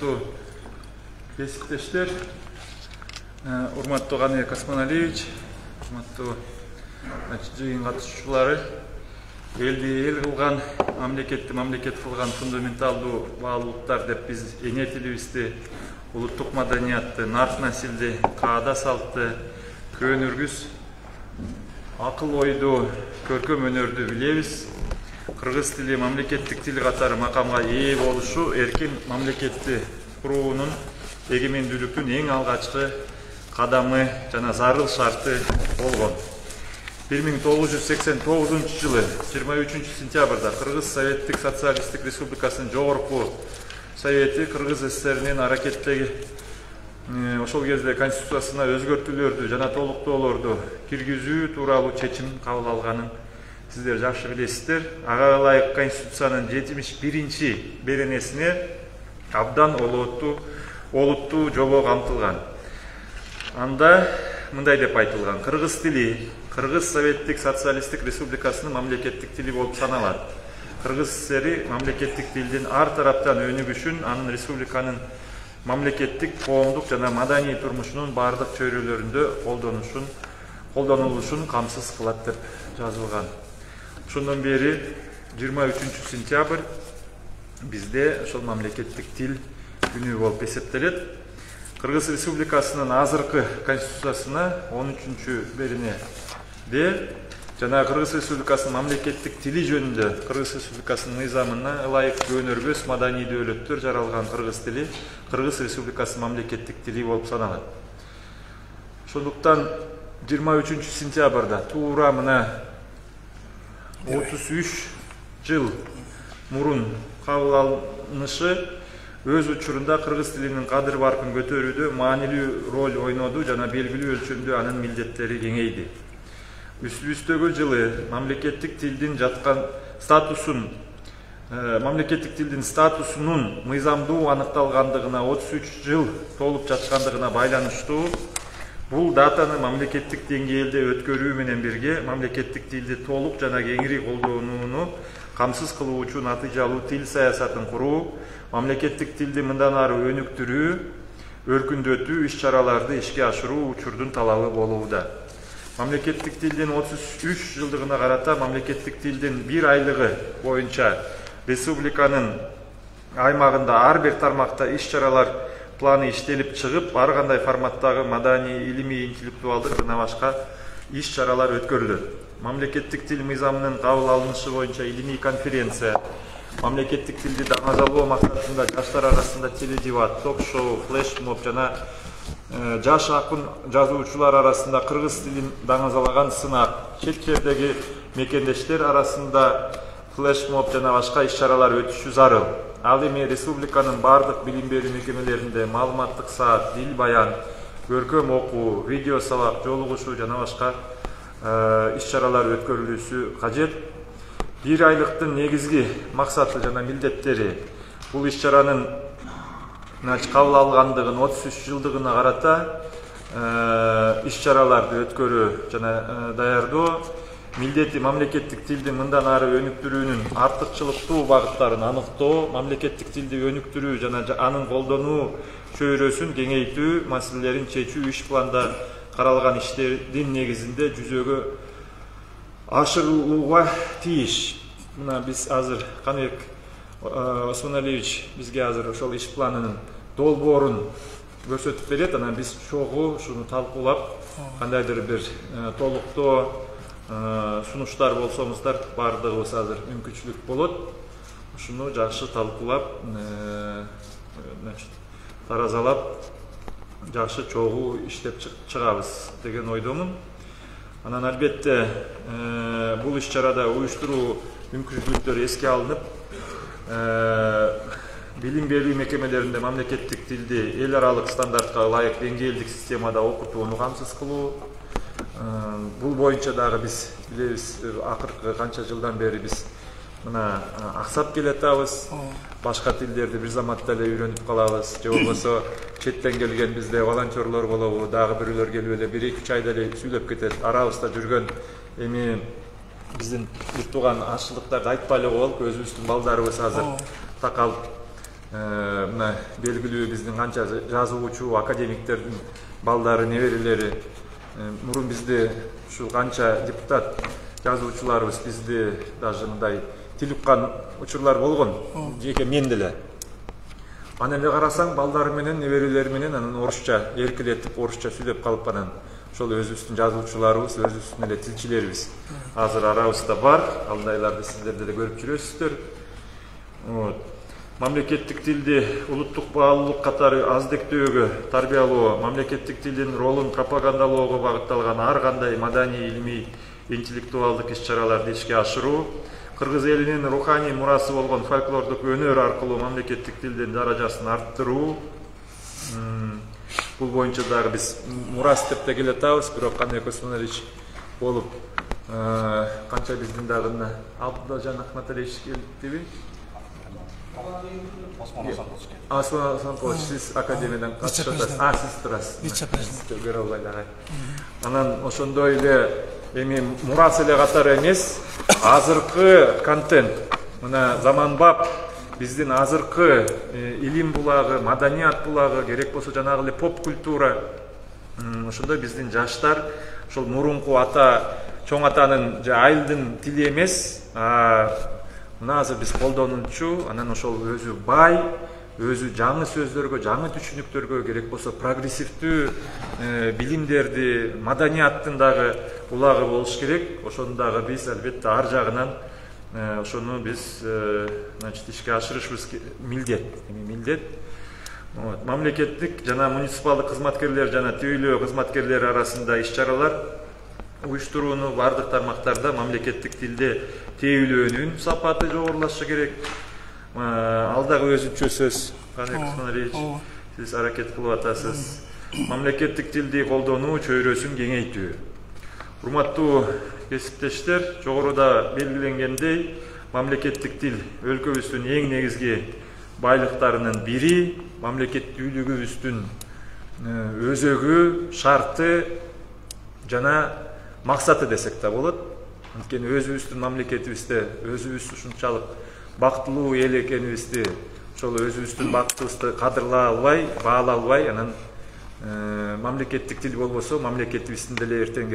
урматтуу кесиптештер, урматтуу Каныбек Осмоналиевич, урматтуу жыйын катышуучулары, элди эл кылган, мамлекетти мамлекет кылган фундаменталдуу баалуулуктар деп биз эне тилибизди, улуттук маданиятты, нарт насилди, каада салтты, көөнүргүс, акыл ойду, көркөм өнөрдү билебиз. Кыргыз тили мамлекеттик тил катары макамга ээ болушу эркин мамлекетти куруунун, эгемендүүлүктүн эң алгачкы кадамы жана зарыл шарты болгон. 1989 жылы 23 сентябрда Кыргыз Советтик Социалисттик Республикасынын жогорку совети Кыргыз СССРинин аракеттеги ошол кезде конституциясына өзгөртүүлөрдү жана толуктоолорду киргизүү тууралуу чечим кабыл алганын сиздер жакшы билесиздер. Ага ылайык конституциянын 71-чи беренесине абдан олуттуу жобо камтылган. Анда мындай деп айтылган: кыргыз тили Кыргыз Советтик Социалисттик Республикасынын мамлекеттик тили болуп саналат. Кыргыз ССР мамлекеттик тилдин ар тараптан өнүгүшүн, анын республиканын мамлекеттик, коомдук жана маданий турмушунун бардык чөйрөлөрүндө колдонулушун камсыз кылат деп жазылган. Ошондон бери 23 сентябрь бизде ошол мамлекеттик тил күнү болуп эсептелет. Кыргыз Республикасынын азыркы конституциясына 13-чү беренеде жана Кыргыз Республикасынын мамлекеттик тили жөнүндө Кыргыз Республикасынын мыйзамына ылайык көөнөргөс маданий дөөлөттөр жаралган кыргыз тили Кыргыз Республикасынын мамлекеттик тили болуп саналат. Ошондуктан 23 сентябрда туура мына 33 жыл мурун кабыл алынышы өз учурунда кыргыз тилинин кадыр баркын көтөрүүдө маанилүү роль ойноду жана белгилүү өлчөмдө анын милдеттери кеңейди. Үстүбүздөгү жылы мамлекеттик тилдин статусунун мыйзамдуу аныкталгандыгына 33 жыл толуп жаткандыгына байланыштуу бул датаны мамлекеттик деңгээлде өткөрүү менен бирге мамлекеттик тилди толук жана кеңири колдонууну камсыз кылуу үчүн натыйжалуу тил саясатын куруу, мамлекеттик тилди мындан ары өнүктүрүү, өркүндөтүү иш-чараларды ишке ашыруу учурдун талабы болууда. Мамлекеттик тилдин 33 жылдыгына карата мамлекеттик тилдин 1 айлыгы боюнча республиканын аймагында ар бир тармакта иш-чаралар планы иштелип чыгып, ар кандай форматтагы маданий, илимий, интеллектуалдык жана башка иш-чаралар өткөрүлөт. Мамлекеттик тил мыйзамынын кабыл алынышы боюнча илимий конференция, мамлекеттик тилди даңазалоо максатында жаштар арасында теледебат, ток-шоу, флешмоб жана жаш акын жазуучулар арасында кыргыз тилин даңазалаган сынак, чет жердеги мекендештер арасында флешмоб жана башка иш-чаралар өтүшү зарыл. Ал эми республиканын бардык билим берүү мекемелеринде маалыматтык саат, дил баян, көркөм окуу, видео сабак, жолугушуу жана башка иш-чаралар өткөрүлүүсү кажет. 1 айлыктын негизги максаты жана милдеттери бул иш-чаранын кабыл алгандыгын 33 жылдыгына карата иш-чараларды өткөрүү жана даярдоо, милдети мамлекеттик тилди мындан ары өнүктүрүүнүн артыкчылыктуу багыттарын аныктоо, мамлекеттик тилди өнүктүрүү жана анын колдонуу чөйрөсүн кеңейтүү маселелерин чечүү иш планда каралган иштердин негизинде жүзөгө ашырылууга тийиш. Мына биз азыр Каныбек Осмоналиевич бизге азыр ошол иш планынын долбоорун көрсөтүп берет. Анан биз чогуу ушуну талкуулап, кандайдыр бир толуктоо сунуштар болсоңуздар бардыгыбыз азыр мүмкүнчүлүк болот. Ушуну жакшы талкуулап, таразалап, жакшы чогуу иштеп чыгабыз деген ойдомун. Анан албетте бул иш-чарада уюштуруу мүмкүнчүлүктөр эске алынып, билим берүү мекемелеринде мамлекеттик тилди эл аралык стандартка ылайык деңгээлдик системада окутууну камсыз кылуу. Бул боюнча дагы биз билебиз, акыркы канча жылдан бери биз мына аксап келатабыз. Башка тилдерди бир заматта эле үйрөнүп калабыз, же болбосо четтен келген бизде волонтерлор болобу, дагы бирөөлөр келип эле 1-2 айда эле сүйлөп кетет. Арабызда жүргөн эми биздин бир тууган ашчылыктарды айтпай эле коелук, өзүбүздүн балдарыбыз азыр такалып мына белгилүү биздин канча жазуучу академиктердин балдары, неберелери, мурун бизде ушул канча депутат жазуучуларыбыз бизде даже мындай тил уккан учурлар болгон, жеке мен деле. Анан эле карасаң, балдары менен, неберелери менен анан орусча эркелетип, орусча сүйлөп калып анан ошол өзүбүздүн жазуучуларыбыз, өзүбүздүн эле тилчилерибиз азыр арабызда бар. Алдайларды сиздер деле көрүп жүрөсүздөр. Мамлекеттик тилди улуттук баалуулук катары аздектөөгө, тарбиялоо, мамлекеттик тилдин ролун пропагандалоого багытталган ар кандай маданий, илмий, интеллектуалдык иш-чараларды ишке ашыруу, кыргыз элинин руханий мурасы болгон фольклордук өнөр аркылуу мамлекеттик тилдин даражасын арттыруу. Бул боюнча дагы биз мурас деп да келатабыз, бирок кандай Космонович болуп, канча биздин дагы мына Абдылжан Ахматалиевич келдиби? Осмон Асанкович, сиз академиядан катышасыз. Сиз турасыз. Вице-президент. Көрө албай дагы. Анан ошондой эле эми мурас эле катары эмес, азыркы контент, мына заманбап биздин азыркы илим булагы, маданият булагы, керек болсо жанагы эле поп культура, ошондой биздин жаштар ошол мурунку ата, чоң атанын же айылдын тили эмес, мына азыр биз колдонучу, анан ошол өзү бай, өзү жаңы сөздөргө, жаңы түшүнүктөргө, керек болсо прогрессивдүү билимдерди, маданияттын дагы булагы болуш керек. Ошону дагы биз албетте ар жагынан ошону биз ишке ашырышыбыз милдет. Мамлекеттик жана муниципалдык кызматкерлер жана тейлөө кызматкерлери арасында иш-чаралар уюштурууну бардык тармактарда мамлекеттик тилде тейлөөнүн сапаты жогорулашы керек. Ал дагы өзүнчө сөз. Сиз аракет кылып атасыз. Мамлекеттик тилди колдонуу чөйрөсүн кеңейтүү. Урматтуу кесиптештер, жогоруда белгиленгендей, мамлекеттик тил өлкөбүздүн эң негизги байлыктарынын бири, мамлекеттүүлүгүбүздүн өзөгү, шарты жана максаты десек да болот. Анткени өзүбүздүн мамлекетибизде өзүбүз ушунчалык бактылуу эл экенибизди, ошол өзүбүздүн бактыбызды кадырлай албай, баалай албай, анан мамлекеттик тил болбосо мамлекетибиздин деле эртең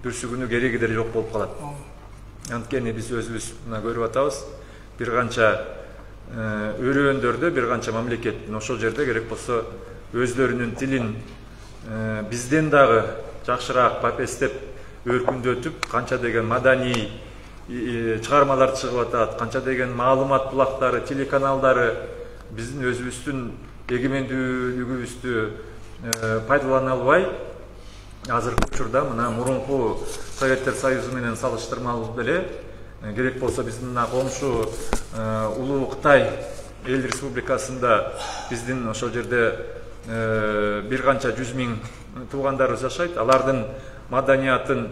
бүрсүгүнү кереги деле жок болуп калат. Анткени биз өзүбүз мына көрүп атабыз, бир канча өрөөндөрдө бир канча мамлекеттин ошол жерде керек болсо өздөрүнүн тилин бизден дагы жакшыраак эстеп өркүндөтүп, канча деген маданий чыгармалар чыгып атат, канча деген маалымат булактары, телеканалдары биздин өзүбүздүн эгемендүүлүгүбүздү пайдалана албай, азыркы учурда мына мурунку Советтер Союзу менен салыштырмалуу деле керек болсо биздин мына комшу улуу Кытай эл республикасында биздин ошол жерде бир канча 100 000 туугандарыбыз жашайт. Алардын маданиятын,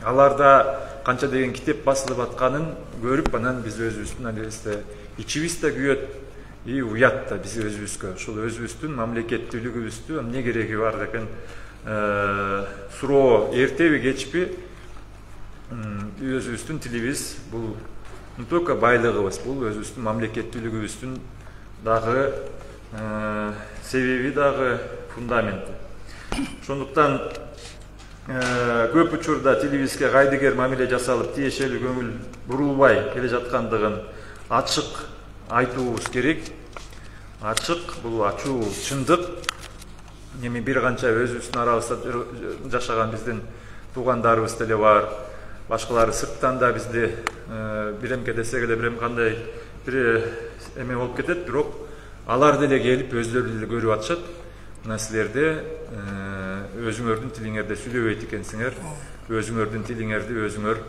аларда канча деген китеп басылып атканын көрүп, анан биз өзүбүздүн албетте ичибиз да күйөт, уят да биз өзүбүзгө, ушул өзүбүздүн мамлекеттүүлүгүбүздү эмне кереги бар деген суроо эртеби кечпи өзүбүздүн тилибиз бул не только байлыгыбыз, бул өзүбүздүн мамлекеттүүлүгүбүздүн дагы себеби, дагы фундаменти. Ошондуктан көп учурда тилибизге кайдыгер мамиле жасалып, тиешелүү көңүл бурулбай келе жаткандыгын ачык айтуубуз керек. Ачык, бул ачуу чындык. Эми бир канча өзүбүздүн арабызда жашаган биздин туугандарыбыз деле бар. Башкалары сырттан да бизди биремке десек эле бирем кандай бир эме болуп кетет, бирок алар деле келип өздөрү деле көрүп атышат. Мына силерде өзүңөрдүн тилиңерде сүйлөбөйт экенсиңер, өзүңөрдүн тилиңерди өзүңөр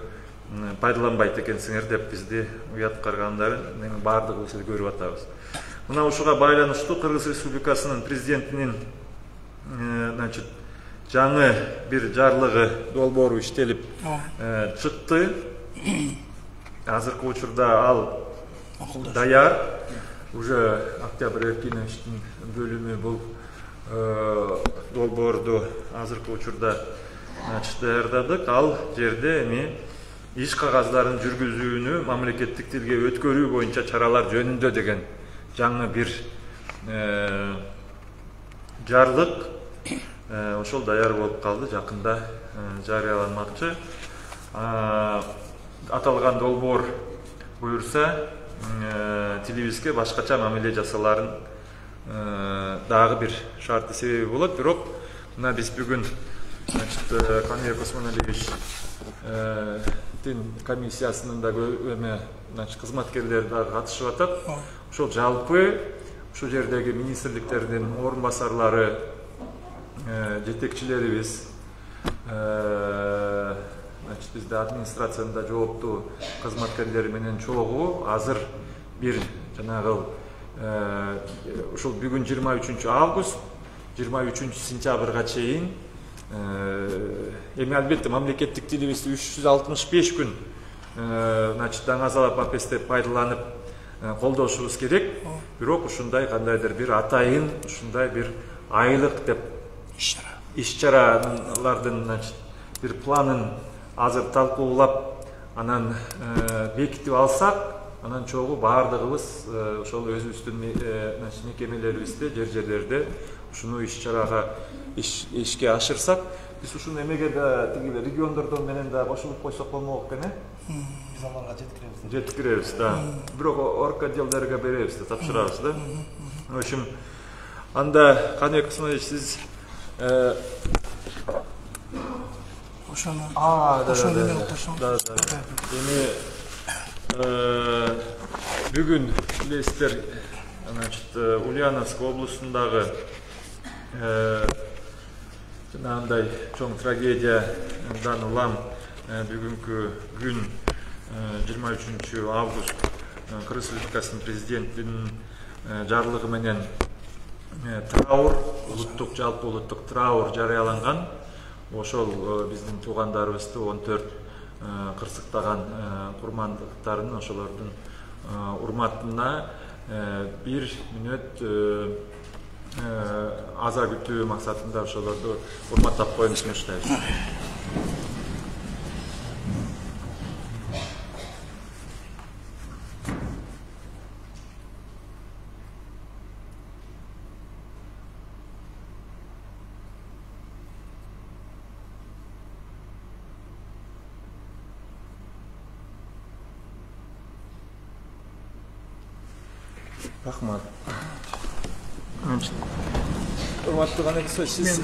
пайдаланбайт экенсиңер деп бизди уят каргандарын баардыгыбыз эле көрүп атабыз. Мына ушуга байланыштуу Кыргыз Республикасынын президентинин жаңы бир жарлыгы долбоору иштелип чыкты. Азыркы учурда ал даяр. Уже Октябрь Эркиновичтин бөлүмү бул долбоорду азыркы учурда даярдадык. Ал жерде эми иш кагаздарын жүргүзүүнү мамлекеттик тилге өткөрүү боюнча чаралар жөнүндө деген жаңы бир жарлык ошол даяр болуп калды, жакында жарыяланмакчы. Аталган долбоор буюрса, тилибизге башкача мамиле жасаларын дагы бир шарты себеби болот. Бирок мына биз бүгүн Каныбек Осмоналиевич комиссиясынын да кызматкерлери дагы катышып атат. Ошол жалпы ушул жердеги министрликтердин орун басарлары, жетекчилерибиз, бизде администрациянда жооптуу кызматкерлери менен чогуу азыр бир жанагы ушул бүгүн 23 август 23 сентябрга чейин эми албетте мамлекеттик тилибизди 365 күн даңазалап апестеп пайдаланып колдошубуз керек. Бирок ушундай кандайдыр бир атайын ушундай бир айлык деп иш-чаралардын бир планын азыр талкуулап анан бекитип алсак, анан чогуу баардыгыбыз ошол өзүбүздүн мекемелерибизде, жерлерде ушуну иш-чарага ишке ашырсак, биз ушуну эмеге да тиги региондордон менен да кошулуп койсок болмок экен, Биз аларга жеткиребиз. Жеткиребиз да. Бирок орготделдерге беребиз да, тапшырабыз да. В общем, анда Каныбек Осмоналиевич, сиз ошону да. Эми бүгүн билесиздер, Ульяновск облусундагы жанагындай чоң трагедиядан улам бүгүнкү күн 23 август Кыргыз Республикасынын президентинин жарлыгы менен траур, жалпы улуттук траур жарыяланган. Ошол биздин туугандарыбызды 14 кырсыктаган курмандыктарын ошолордун урматына 1 мүнөт аза күтүү максатында ошолорду урматтап коюшун баштайбыз. Рахмат. Урматтуу Каныбек Осмонович, сиз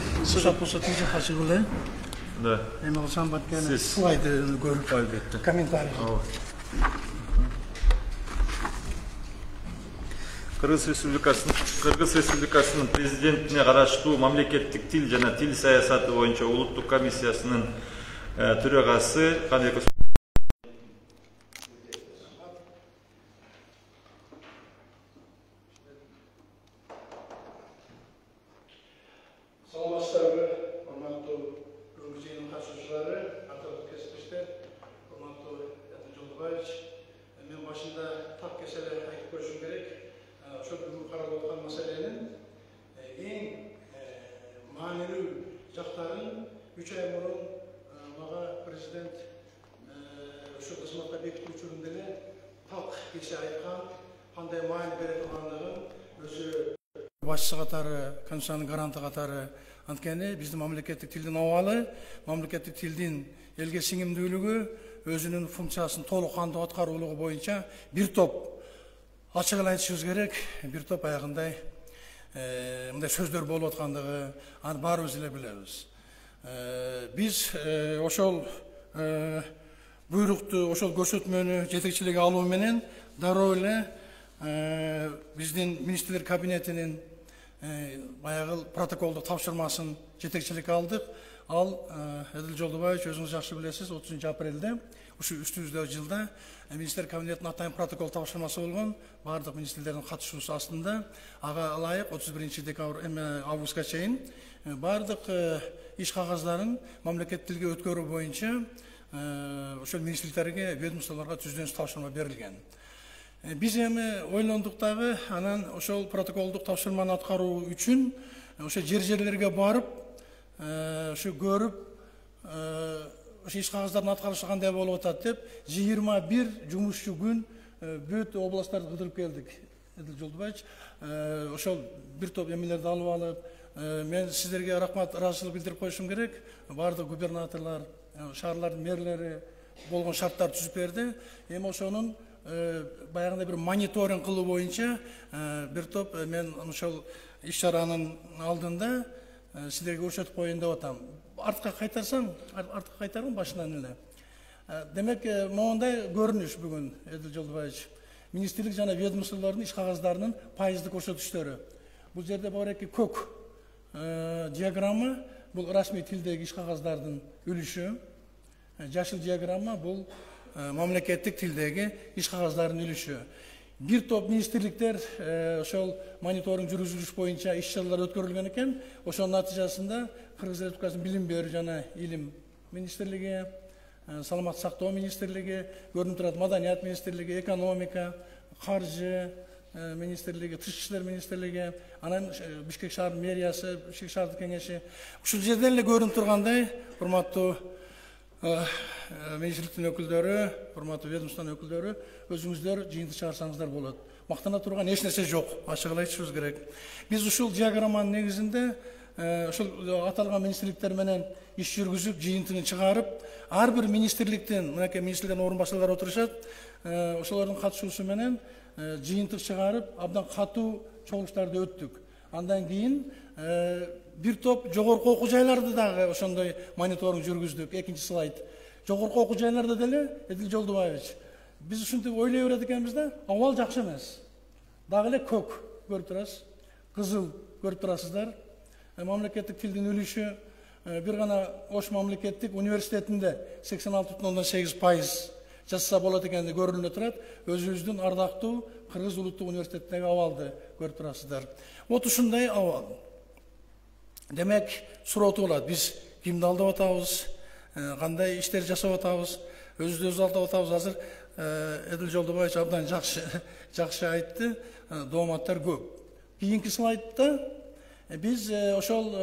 бошотууга каршы кылы. Да. Эми алсам батканы слайды көрүп албетте. Комментарий. Кыргыз Республикасынын президентине караштуу мамлекеттик тил жана тил саясаты боюнча улуттук комиссиясынын төрагасы Каныбек Осмонович. Саламатсыздарбы, урматтуу бүгүнкү жыйындын катышуучулары, аталык кесиптештер, урматтуу Жолдобаевич. Мен башында так кеселе айтып көрүшүм керек. Ошол бүгүн каралып аткан маселенин эң маанилүү жактарын 3 ай мурун мага президент ушул кызматка бекитүү учурунда эле так кесе айткан, кандай маани бере тургандыгын өзү башчы катары, Конституциянын гаранты катары анткени биздин мамлекеттик тилдин абалы, мамлекеттик тилдин элге сиңимдүүлүгү, өзүнүн функциясын толук кандуу аткаруулугу боюнча бир топ ачыгын айтышыбыз керек, бир топ аягындай мындай сөздөр болуп аткандыгы аны баарыбыз эле билебиз. Биз ошол буйрукту, ошол көрсөтмөнү жетекчиликке алуу менен дароо эле биздин министрлер кабинетинин баягы протоколдук тапшырмасын жетекчиликке алдык. Ал Эдил Жолдобаевич, өзүңүз жакшы билесиз, 30 апрелде ушу үстүбүздөгү жылда министрлер кабинетинин атайын протокол тапшырмасы болгон, баардык министрлердин катышуусу астында ага ылайык 31 августка чейин баардык иш кагаздарын мамлекеттик тилге өткөрүү боюнча ошол министрликтерге, ведомстволорго түздөн тапшырма берилген. Биз эми ойлондук дагы, анан ошол протоколдук тапшырманы аткаруу үчүн ошо жерлерге барып, ошо көрүп, ошо иш кагаздардын аткарышы кандай болуп атат деп 21 жумушчу күн бүт областтарды кыдырып келдик. Эдил Жолдубаевич. Ошол бир топ эмелерди алып алып, мен сиздерге рахмат, ыраазычылык билдирип коюшум керек. Бардык губернаторлар, шаарлардын мэрлери болгон шарттар түзүп берди. Эми ошонун баягындай бир мониторинг кылуу боюнча бир топ мен ошол иш-чаранын алдында сиздерге көрсөтүп коеюн деп атам. Артка кайтарам башынан эле. Демек, моундай көрүнүш бүгүн Эдил Жолдубаевич. Министрлик жана ведомстволордун иш кагаздарынын пайыздык көрсөтүштөрү. Бул жерде бар эки көк диаграмма, бул расмий тилдеги иш кагаздардын үлүшү. Жашыл диаграмма бул мамлекеттик тилдеги иш кагаздардын үлүшү. Бир топ министрликтер ошол мониторинг жүргүзүлүш боюнча иш-чаралар өткөрүлгөн экен. Ошонун натыйжасында Кыргыз Республикасынын билим берүү жана илим министрлиги, саламаттык сактоо министрлиги, көрүнүп турат маданият министрлиги, экономика, каржы министрлиги, тышкы иштер министрлиги, анан Бишкек шаар мэриясы, Бишкек шаардык кеңеши. Ушул жерден эле көрүнүп тургандай, урматтуу министрликтин өкүлдөрү, урматтуу ведомствонун өкүлдөрү, өзүңүздөр жыйынтык чыгарсаңыздар болот. Мактана турган эч нерсе жок, ачык эле айтышыбыз керек. Биз ушул диаграмманын негизинде ошол аталган министрликтер менен иш жүргүзүп, жыйынтыгын чыгарып, ар бир министрликтин, мынакей министрлердин орун башчылары отурушат, ошолордун катышуусу менен жыйынтык чыгарып, абдан катуу чогулуштарды өттүк. Андан кийин бир топ жогорку окуу жайларды дагы ошондой мониторинг жүргүздүк. Экинчи слайд. Жогорку окуу жайларда деле Эдил Жолдубаевич, биз ушинтип ойлой берет экенбиз да, абал жакшы эмес. Дагы эле көк көрүп турасыз, кызыл көрүп турасыздар. Мамлекеттик тилдин үлүшү бир гана Ош мамлекеттик университетинде 86,8% жасаса болот экени көрүнүп турат. Өзүбүздүн ардактуу Кыргыз улуттук университетиндеги абалды көрүп турасыздар. Вот ушундай абал. Демек, суроо болот, биз кимди алдап атабыз, кандай иштер жасап атабыз, өзүбүздү алдап атабыз. Азыр Эдил Жолдубаевич абдан жакшы айтты, дооматтар көп. Кийинки слайдта биз ошол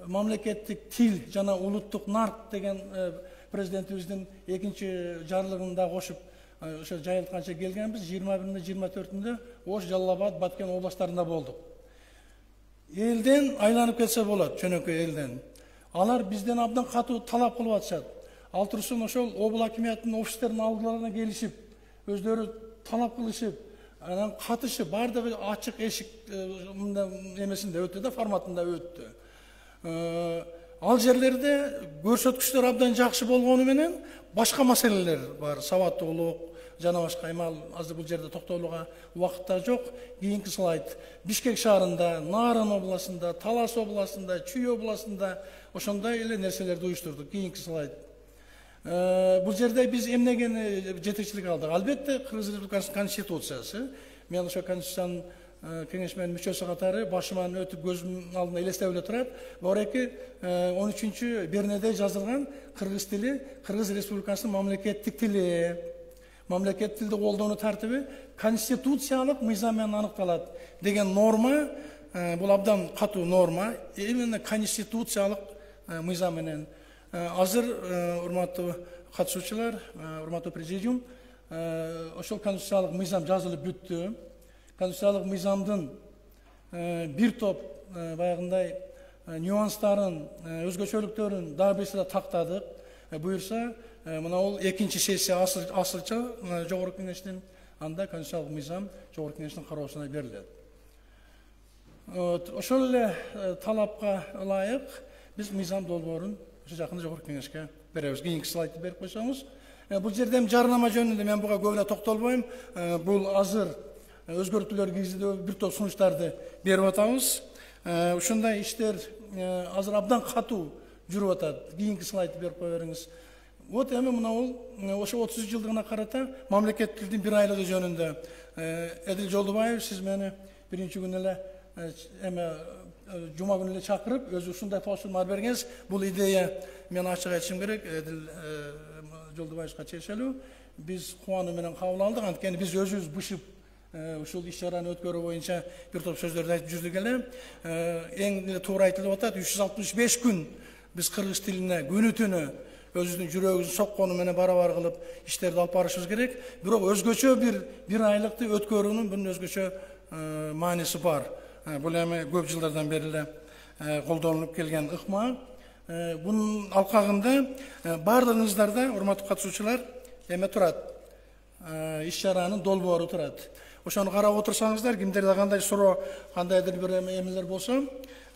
мамлекеттик тил жана улуттук нарк деген президентибиздин экинчи жарлыгында кошуп ошо жайылтканча келгенбиз. 21-24-үндө Ош, Жалал Абад, Баткен областарында болдук. Элден айланып кетсе болот, чөнөкөй элден. Алар бизден абдан катуу талап кылып атышат. Ал турсун ошол обул акимиятынын офистеринин алдыларына келишип, өздөрү талап кылышып, анан катышып, бардыгы ачык эшик эмесинде өттү да, форматында өттү. Ал жерлерде көрсөткүчтөр абдан жакшы болгону менен башка маселелер бар, сабаттуулук жана башка. Эми азыр бул жерде токтолууга убакыт да жок. Кийинки слайд. Бишкек шаарында, Нарын областында, Талас областында, Чүй областында ошондой эле нерселерди уюштурдук. Кийинки слайд. Бул жерде биз эмнегени жетекчилик алдык? Албетте, Кыргыз Республикасынын конституциясы. Мен ошо конституциянын кеңешменин мүчөсү катары башыман өтүп көзүмдүн алдында элестеп эле турат. Бореки 13-чү бернеде жазылган кыргыз тили Кыргыз Республикасынын мамлекеттик тили. Мамлекеттик тилди колдонуу тартиби конституциялык мыйзам менен аныкталат деген норма, бул абдан катуу норма, именно конституциялык мыйзам менен. Азыр урматтуу катышуучулар, урматтуу президиум, ошол конституциялык мыйзам жазылып бүттү. Конституциялык мыйзамдын бир топ баягындай нюанстарын, өзгөчөлүктөрүн дагы бир тактадык. Буюрса, мына ол экинчи сессия асылча жогорку кеңештин, анда конституциялык мыйзам жогорку кеңештин кароосуна берилет. Ошол эле талапка ылайык биз мыйзам долбоорун ошо жакында жогорку кеңешке беребиз. Кийинки слайдты берип койсоңуз. Бул жерде жарнама жөнүндө мен буга көп эле токтолбойм. Бул азыр өзгөртүүлөр киргизүүдө бир топ сунуштарды берип атабыз. Ушундай иштер азыр абдан катуу жүрүп атат. Кийинки слайдты берип кое бериңиз. Вот эми мына ошо 30 жылдыгына карата мамлекеттик тилдин бир айлыгы жөнүндө Эдил Жолдубаев, сиз мени биринчи күнү эле жума күнү эле чакырып, өзү ушундай тапшырмалар бергенсиз. Бул идея, мен ачык айтышым керек, Эдил Жолдубаевга чечелүү. Биз кубануу менен кабыл алдык. Анткени биз өзүбүз бышып ушул иш-чараны өткөрүү боюнча бир топ сөздөрдү айтып жүрдүк эле. Эң туура айтылып атат, 365 күн биз кыргыз тилине күнү-түнү өзүбүздүн жүрөгүбүздүн соккону менен барабар кылып иштерди алып барышыбыз керек. Бирок өзгөчө бир айлыкты өткөрүүнүн бир өзгөчө мааниси бар. Бул эми көп жылдардан бери эле колдонулуп келген ыкма. Bunun alkağında bardığınızlarda, urmatlı katılışçılar, eme turad. İş çaranın dolboru turad. Oşanu qarab otursanızlar, kimderde qanday soru, qandaydır bir emeler bolsa,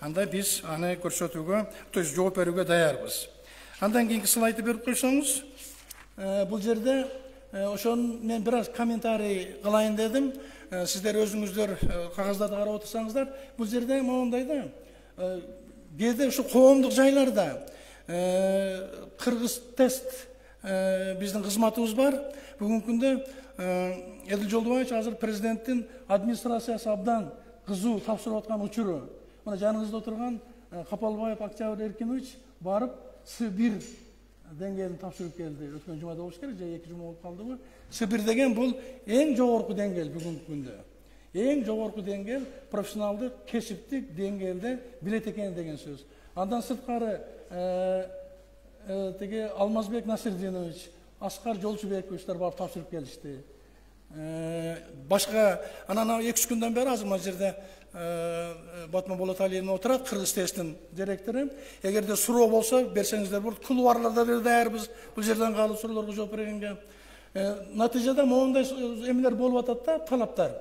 anda biz ana көрсөтүүгө, то есть жооп берүүгө даярбыз. Андан кийинки слайды берип койсоңуз, бул жерде ошон мен бир аз комментарий кылайын дедим. Сиздер өзүңүздөр кагаздарды карап отурсаңыздар, бул жерде моундай да, кээде ушу коомдук жайларда кыргыз тест биздин кызматыбыз бар. Бүгүнкү күндө Эдил Жолдубаевич азыр президенттин администрациясы абдан кызуу тапшырып аткан учуру. Мына жаныңызда отурган Капалбаев Октябрь Эркинович барып С1 деңгээлин тапшырып келди. Өткөн жумада болуш керек, же 2 жума болуп калдыбы? С1 деген бул эң жогорку деңгээл бүгүнкү күндө. Эң жогорку деңгээл профессионалдык, кесиптик деңгээлде билет экен деген сөз. Андан сырткары теге Алмазбек Насирдинович, Аскар Жолчубековичтер барып тапшырып келишти. Башка анан 2-3 күндөн бери азыр мына жерде Батма Болоталиевна отурат, Кыргыз тесттин директору. Эгерде суроо болсо берсеңиздер болот. Кулуарларда бир даярбыз. Бул жерден калып суроолорго жооп бергенге. Натыйжада моундай эмелер болуп атат да, талаптар.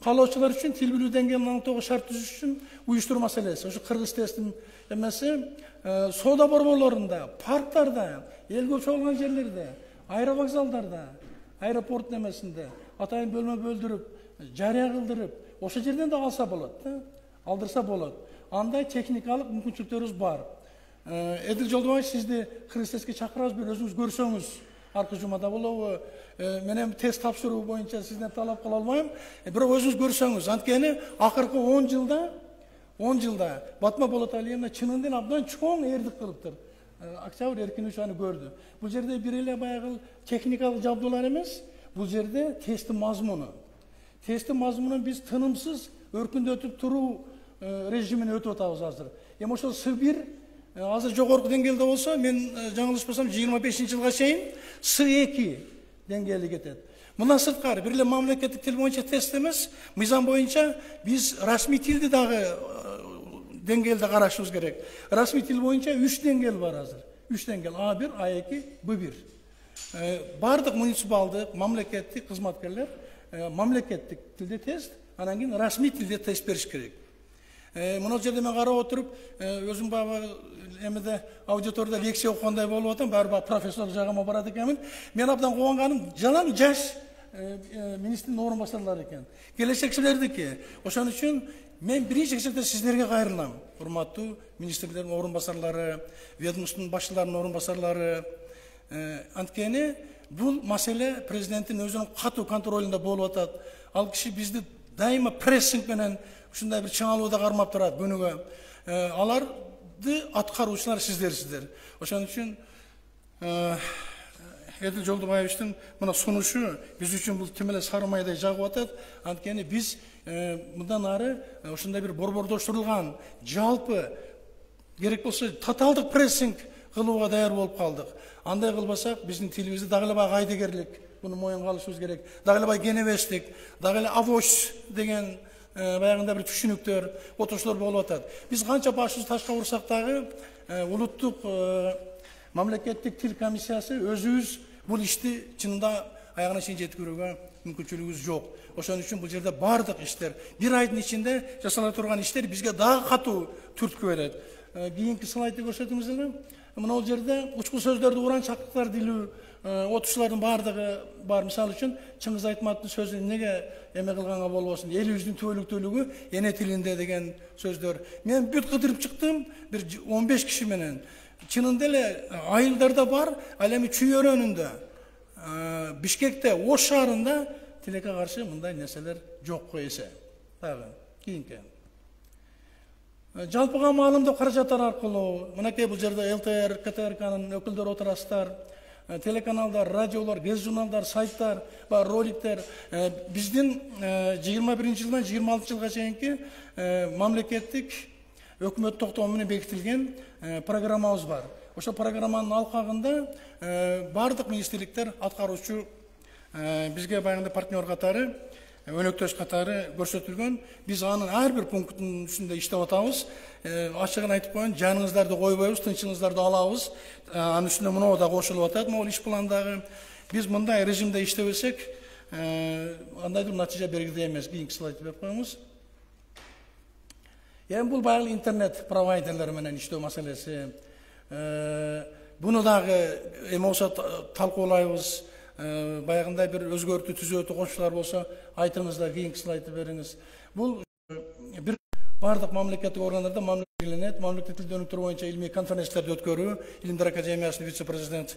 Калоочулар үчүн тил билүү деңгээлин аныктоого шарт түзүш үчүн уюштуруу маселеси. Ошо Кыргыз тесттин эмеси соода борборлорунда, парктарда, эл көп чогулган жерлерде, аэровокзалдарда, аэропорт немесинде атайын бөлмө бөлдүрүп, жарыя кылдырып, ошо жерден да алса болот, алдырса болот. Андай техникалык мүмкүнчүлүктөрүбүз бар. Эдил Жолдубаевич, сизди Кыргыз тестке чакырабыз, бир өзүңүз көрсөңүз, аркы жумада болобу? Менен тест тапшыруу боюнча сизден талап кыла албайм. Бирок өзүңүз көрсөңүз, анткени акыркы 10 жылда Батма Болоталиевна чынында абдан чоң эрдик кылыптыр. Октябрь Эркинович аны көрдү. Бул жерде бир эле баягы техникалык жабдуулар эмес, бул жерде тесттин мазмуну. Тесттин мазмунун биз тынымсыз өркүндөтүп туруу режимине өтүп атабыз азыр. Эми ошол С1 азыр жогорку деңгээлде болсо, мен жаңылышпасам 25-жылга чейин С2 деңгээли кетет. Мындан сырткары бир эле мамлекеттик тил боюнча тест эмес, мыйзам боюнча биз расмий тилди дагы деңгээлде карашыбыз керек. Расмий тил боюнча 3 деңгээл бар азыр. 3 деңгээл: А1, А2, Б1. Бардык муниципалдык, мамлекеттик кызматкерлер мамлекеттик тилде тест, анан кийин расмий тилде тест бериш керек. Мына жерде мен карап отуруп, өзүм баягы эмеде аудиторияда лекция окугандай болуп атам, баары профессор жагыма барат экенмин. Мен абдан кубанганым, жалаң жаш министрдин орун басарлары экен. Келечекчилердики. Ошон үчүн мен биринчи кезекте сиздерге кайрылам. Урматтуу министрлердин орун басарлары, ведомствонун башчыларынын орун басарлары. Анткени бул маселе президенттин өзүнүн катуу контролунда болуп атат. Ал киши бизди дайыма прессинг менен ушундай бир чыңалууда кармап турат күнүгө. Аларды аткаруучулар сиздерсиздер. Ошон үчүн Эдил Жолдубаевичтин мына сунушу биз үчүн бул тим эле сары майдай жагып атат. Анткени биз мындан ары ушундай бир борбордоштурулган жалпы керек болсо тоталдык прессинг кылууга даяр болуп калдык. Андай кылбасак биздин тилибизди дагы эле баягы айдегерлик, буну моюнга алышыбыз керек. Дагы эле баягы кенебестик, дагы эле авош деген баягында бир түшүнүктөр, отурушуулар болуп атат. Биз канча башыбызды ташка урсак дагы улуттук мамлекеттик тил комиссиясы өзүбүз бул ишти чынында аягына чейин жеткирүүгө мүмкүнчүлүгүбүз жок. Ошон үчүн бул жерде бардык иштер, бир айдын ичинде жасала турган иштер бизге дагы катуу түрткү берет. Кийинки слайдты көрсөтүңүз эле. Мына бул жерде учкул сөздөрдү уранчактар дилүү отуштуулардын бардыгы бар. Мисалы үчүн Чыңгыз Айтматовдун сөзү эмнеге эме кылганга болбосун, элибиздин түбөлүктүүлүгү эне тилинде деген сөздөр. Мен бүт кыдырып чыктым, бир 15 киши менен. Чынында эле айылдарда бар, ал эми Чүйөрөнүндө, Бишкекте, Ош шаарында тилекке каршы мындай нерселер жок эсе. Дагы кийинки. Жалпыга маалымдоо каражаттары аркылуу, мынакей бул жерде ЛТР, КТРКнын өкүлдөрү отурасыздар, телеканалдар, радиолор, гез журналдар, сайттар, роликтер. Биздин 21-жылдан 26-жылга чейинки мамлекеттик өкмөт токтому менен бекитилген программабыз бар. Ошо программанын алкагында бардык министрликтер аткаруучу бизге баягындай партнер катары, өнөктөш катары көрсөтүлгөн. Биз анын ар бир пунктунун үстүндө иштеп атабыз. Ачыгын айтып коеюн, жаныңыздарды койбойбуз, тынчыңыздарды алабыз. Анын үстүнө мынау да кошулуп атат, могул иш пландагы. Биз мындай режимде иштебесек, андайдыр натыйжа бергиле эмес. Кийинки слайд берип коюңуз. Бул баягы интернет провайдерлери менен иштөө маселеси. Буну дагы эме болсо талкуулайбыз. Баягындай бир өзгөртүү түзөтүү кошуулар болсо айтыңыздар, кийинки слайдты бериңиз. Бул бир бардык мамлекеттик органдарда мамлекеттик тилди өнүктүрүү боюнча илмий конференцияларды өткөрүү, Илимдер академиясынын вице-президент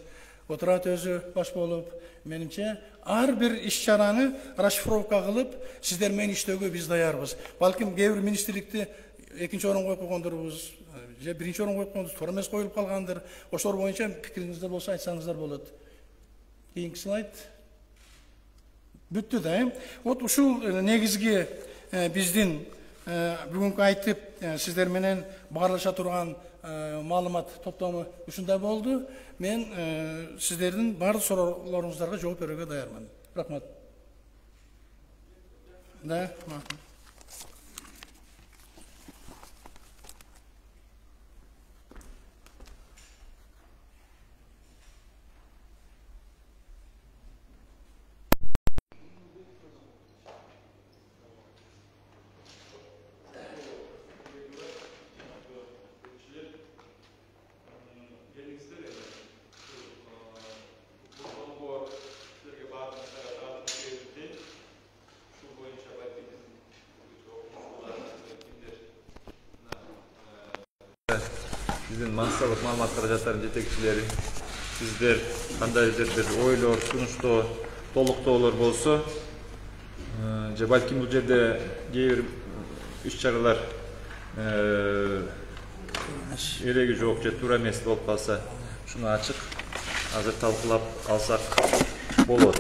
отурат өзү баш болуп, менимче ар бир иш-чараны расшифровка кылып, сиздер менен иштөөгө биз даярбыз. Балким кээ бир министрликти экинчи орунга коюп койгондорбуз, же биринчи орунга коюп койгондорбуз, туура эмес коюлуп калгандыр. Ошолор боюнча пикириңиздер болсо айтсаңыздар болот. Кийинки слайд. Бүттү да. Вот ушул негизги биздин бүгүнкү айтып сиздер менен баарлаша турган маалымат топтому ушундай болду. Мен сиздердин баардык суроолоруңуздарга жооп берүүгө даярмын. Рахмат. Да. Биздин массалык маалымат каражаттарынын жетекчилери, сиздер кандайдыр бир ойлор, сунуштоо, толуктоолор болсо, же балким бул жерде кээ бир иш-чаралар эреги жок же туура эмес болуп калса, шуну ачык азыр талкуулап алсак болот.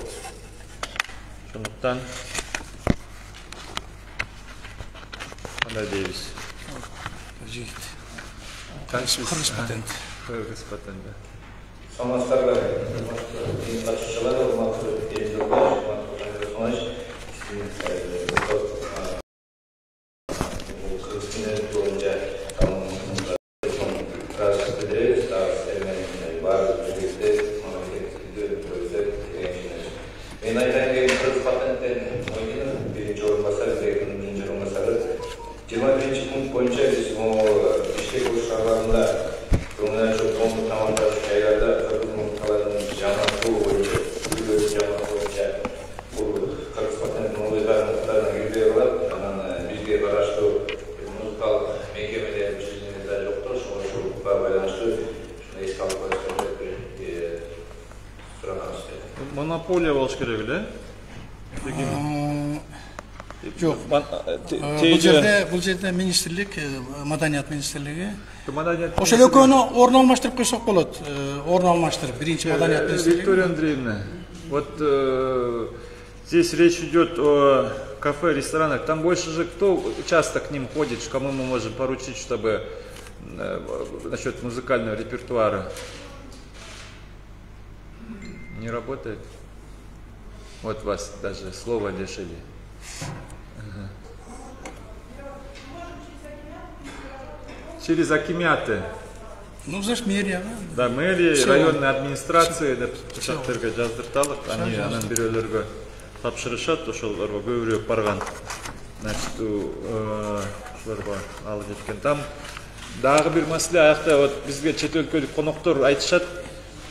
Ошондуктан кандай дейбиз? Кыргыз патент. Саламатсыздарбы? Катышуучулар, урматтуу элдердер, урматтуу мен айтайын деген кыргыз патенттен Мойдинов, биринчи орунбасар, экинчи орунбасары 21 пункт боюнча биз ишке коюш шараларында көңүл ачуу коомдук тамакташ жайларда кыргыз музыкаларын жаңыртуу боюнча, күйлөрдү жаңыртуу боюнча бул кыргыз патенттин музыкаларына киргизиле алат. Анан бизге караштуу музыкалык мекемелер учреждениялар жоктур. Ошого байланыштуу ушуну эске алып коюшты сураганбыз. Монополия болуш керек эле. Жок. Бул жерде министрлик, маданият министрлиги. Ошол экөөнү орун алмаштырып койсок болот. Орун алмаштырып, биринчи маданият министрлиги. Виктория Андреевна, вот здесь речь идет о кафе, ресторанах. Там больше же кто часто к ним ходит, кому мы можем поручить, чтобы насчет музыкального репертуара? Не работает? Вот вас даже слово лишили. Через акимяты. Ну, значит, мэрия. Да, мэрия, районные администрации, деп шахтерге жаздырталык, они анан бирөөлөргө тапшырышат, ошолорго көбүрөөк барган. Значит, ошолорго алып жеткен. Там дагы бир маселе, аякта вот бизге чет өлкөлүк коноктор айтышат,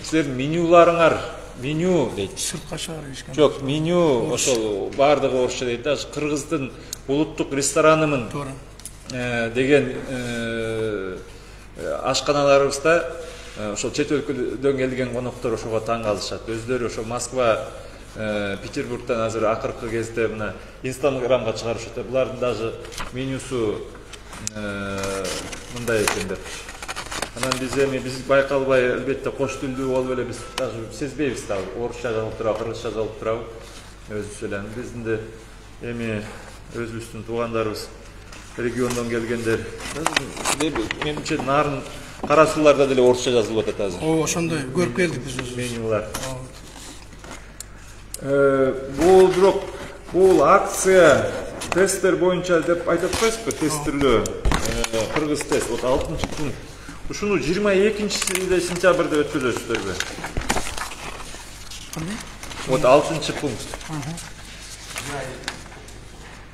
силердин менюларыңар, меню дейт. Сыртка чыгарышкан. Жок, меню ошол бардыгы орусча дейт. Даже кыргыздын улуттук ресторанымын деген ашканаларыбызда ошол чет өлкөдөн келген коноктор ошого таң калышат. Өздөрү ошо Москва, Петербургтан азыр акыркы кезде мына Инстаграмга чыгарышат. Булардын даже менюсу мындай экен деп. Анан биз байкалбай албетте кош тилдүү болуп эле биз даже сезбейбиз да, орусча жазылып турабы, кыргызча жазылып турабы. Өзүбүз эле биздин де эми өзүбүздүн туугандарыбыз региондон келгендер. Менимче нарын Кара суларда деле орусча жазылып атат азыр. О, ошондой көрүп келдик биз өзүбүз. Менюлар. Бул бирок бул акция тесттер боюнча деп айтып атпайсызбы? Тестирлөө. Кыргыз тест. Вот 6-чы пункт. Ушуну 22 сентябрда өткөзөсүздөрбү? Кандай? Вот 6-чы пункт.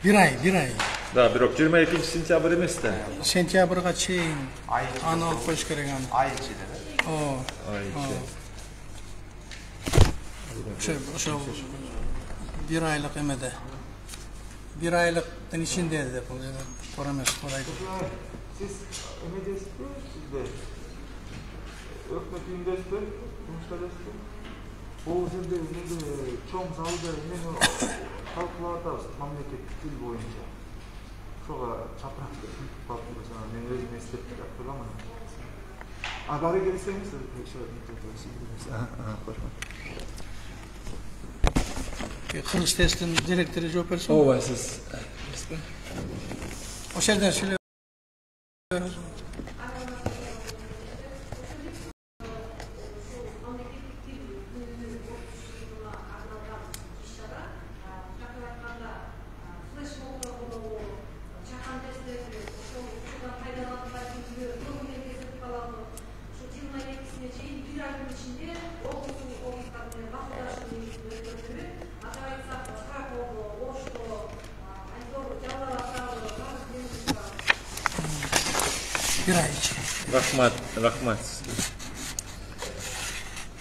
Бир ай. Да, бирок 22 сентябрь эмес да. Сентябрга чейин аны алып коюш керек аны. Ай ичинде. Ошо бир айлык эмеде. Бир айлыктын ичинде деп бул жерде туура эмес, туура айтып. Siz emedesizbü, sizde ökmet üyündesizbü, жұмыштадасызбы? Ол жерде чоң залда эмени талкуулап атабыз мамлекеттик тил боюнча. Ошого чапырак калып мен өзүм эстеп атпайламын. Бары келсеңиз, Кыргыз тесттин директору жооп берсин. Ооба, сиз. Ошол жерден сүйлөп бир ай ичинде. Рахмат.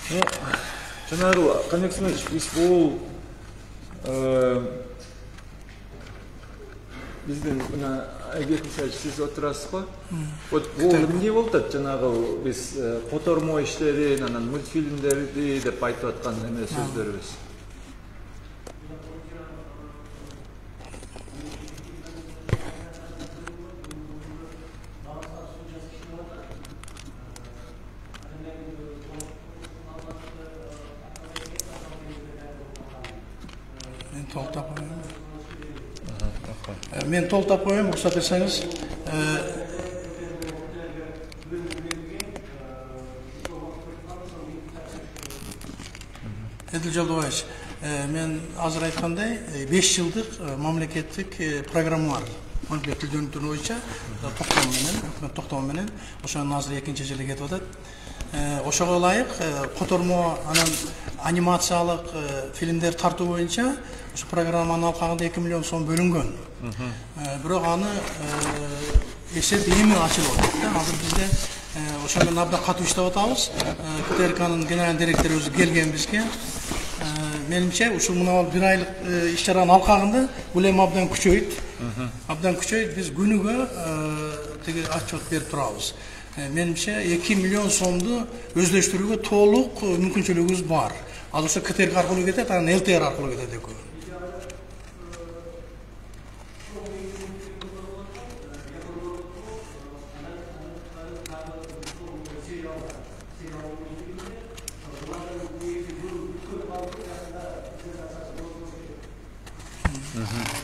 Ну, жанагы Канексович, биз бул биздин мына Айбек Мусаевич, сиз отурасызбы? Вот бул эмне болуп атат? Жанагы биз котормо иштерин, анан мультфильмдерди деп айтып аткан эме сөздөрүбүз. Мен толтап коеюн, уруксат берсеңиз. Эдил Жолдобаевич, мен азыр айткандай 5 жылдык мамлекеттик программа бар. Мамлекеттик өнүктүрүү боюнча токтому менен, ошонун азыр 2-чи жылы кетип атат. Ошого ылайык котормо анан анимациялык фильмдер тартуу боюнча ошо программанын алкагында 2 миллион сом бөлүнгөн. Бирок аны эсеп эми ачылып атат. Азыр бизде ошо менен абдан катуу иштеп атабыз. КТРКнын генеральный директору өзү келген бизге. Менимче ушул мына бир айлык иш чаранын алкагында бул эми абдан күчөйт. Биз күнүгө тиги отчет берип турабыз. Менимче 2 миллион сомду өздөштүрүүгө толук мүмкүнчүлүгүбүз бар. Ал ошо КТРК аркылуу кетет, анан ЛТР аркылуу кетет экөө.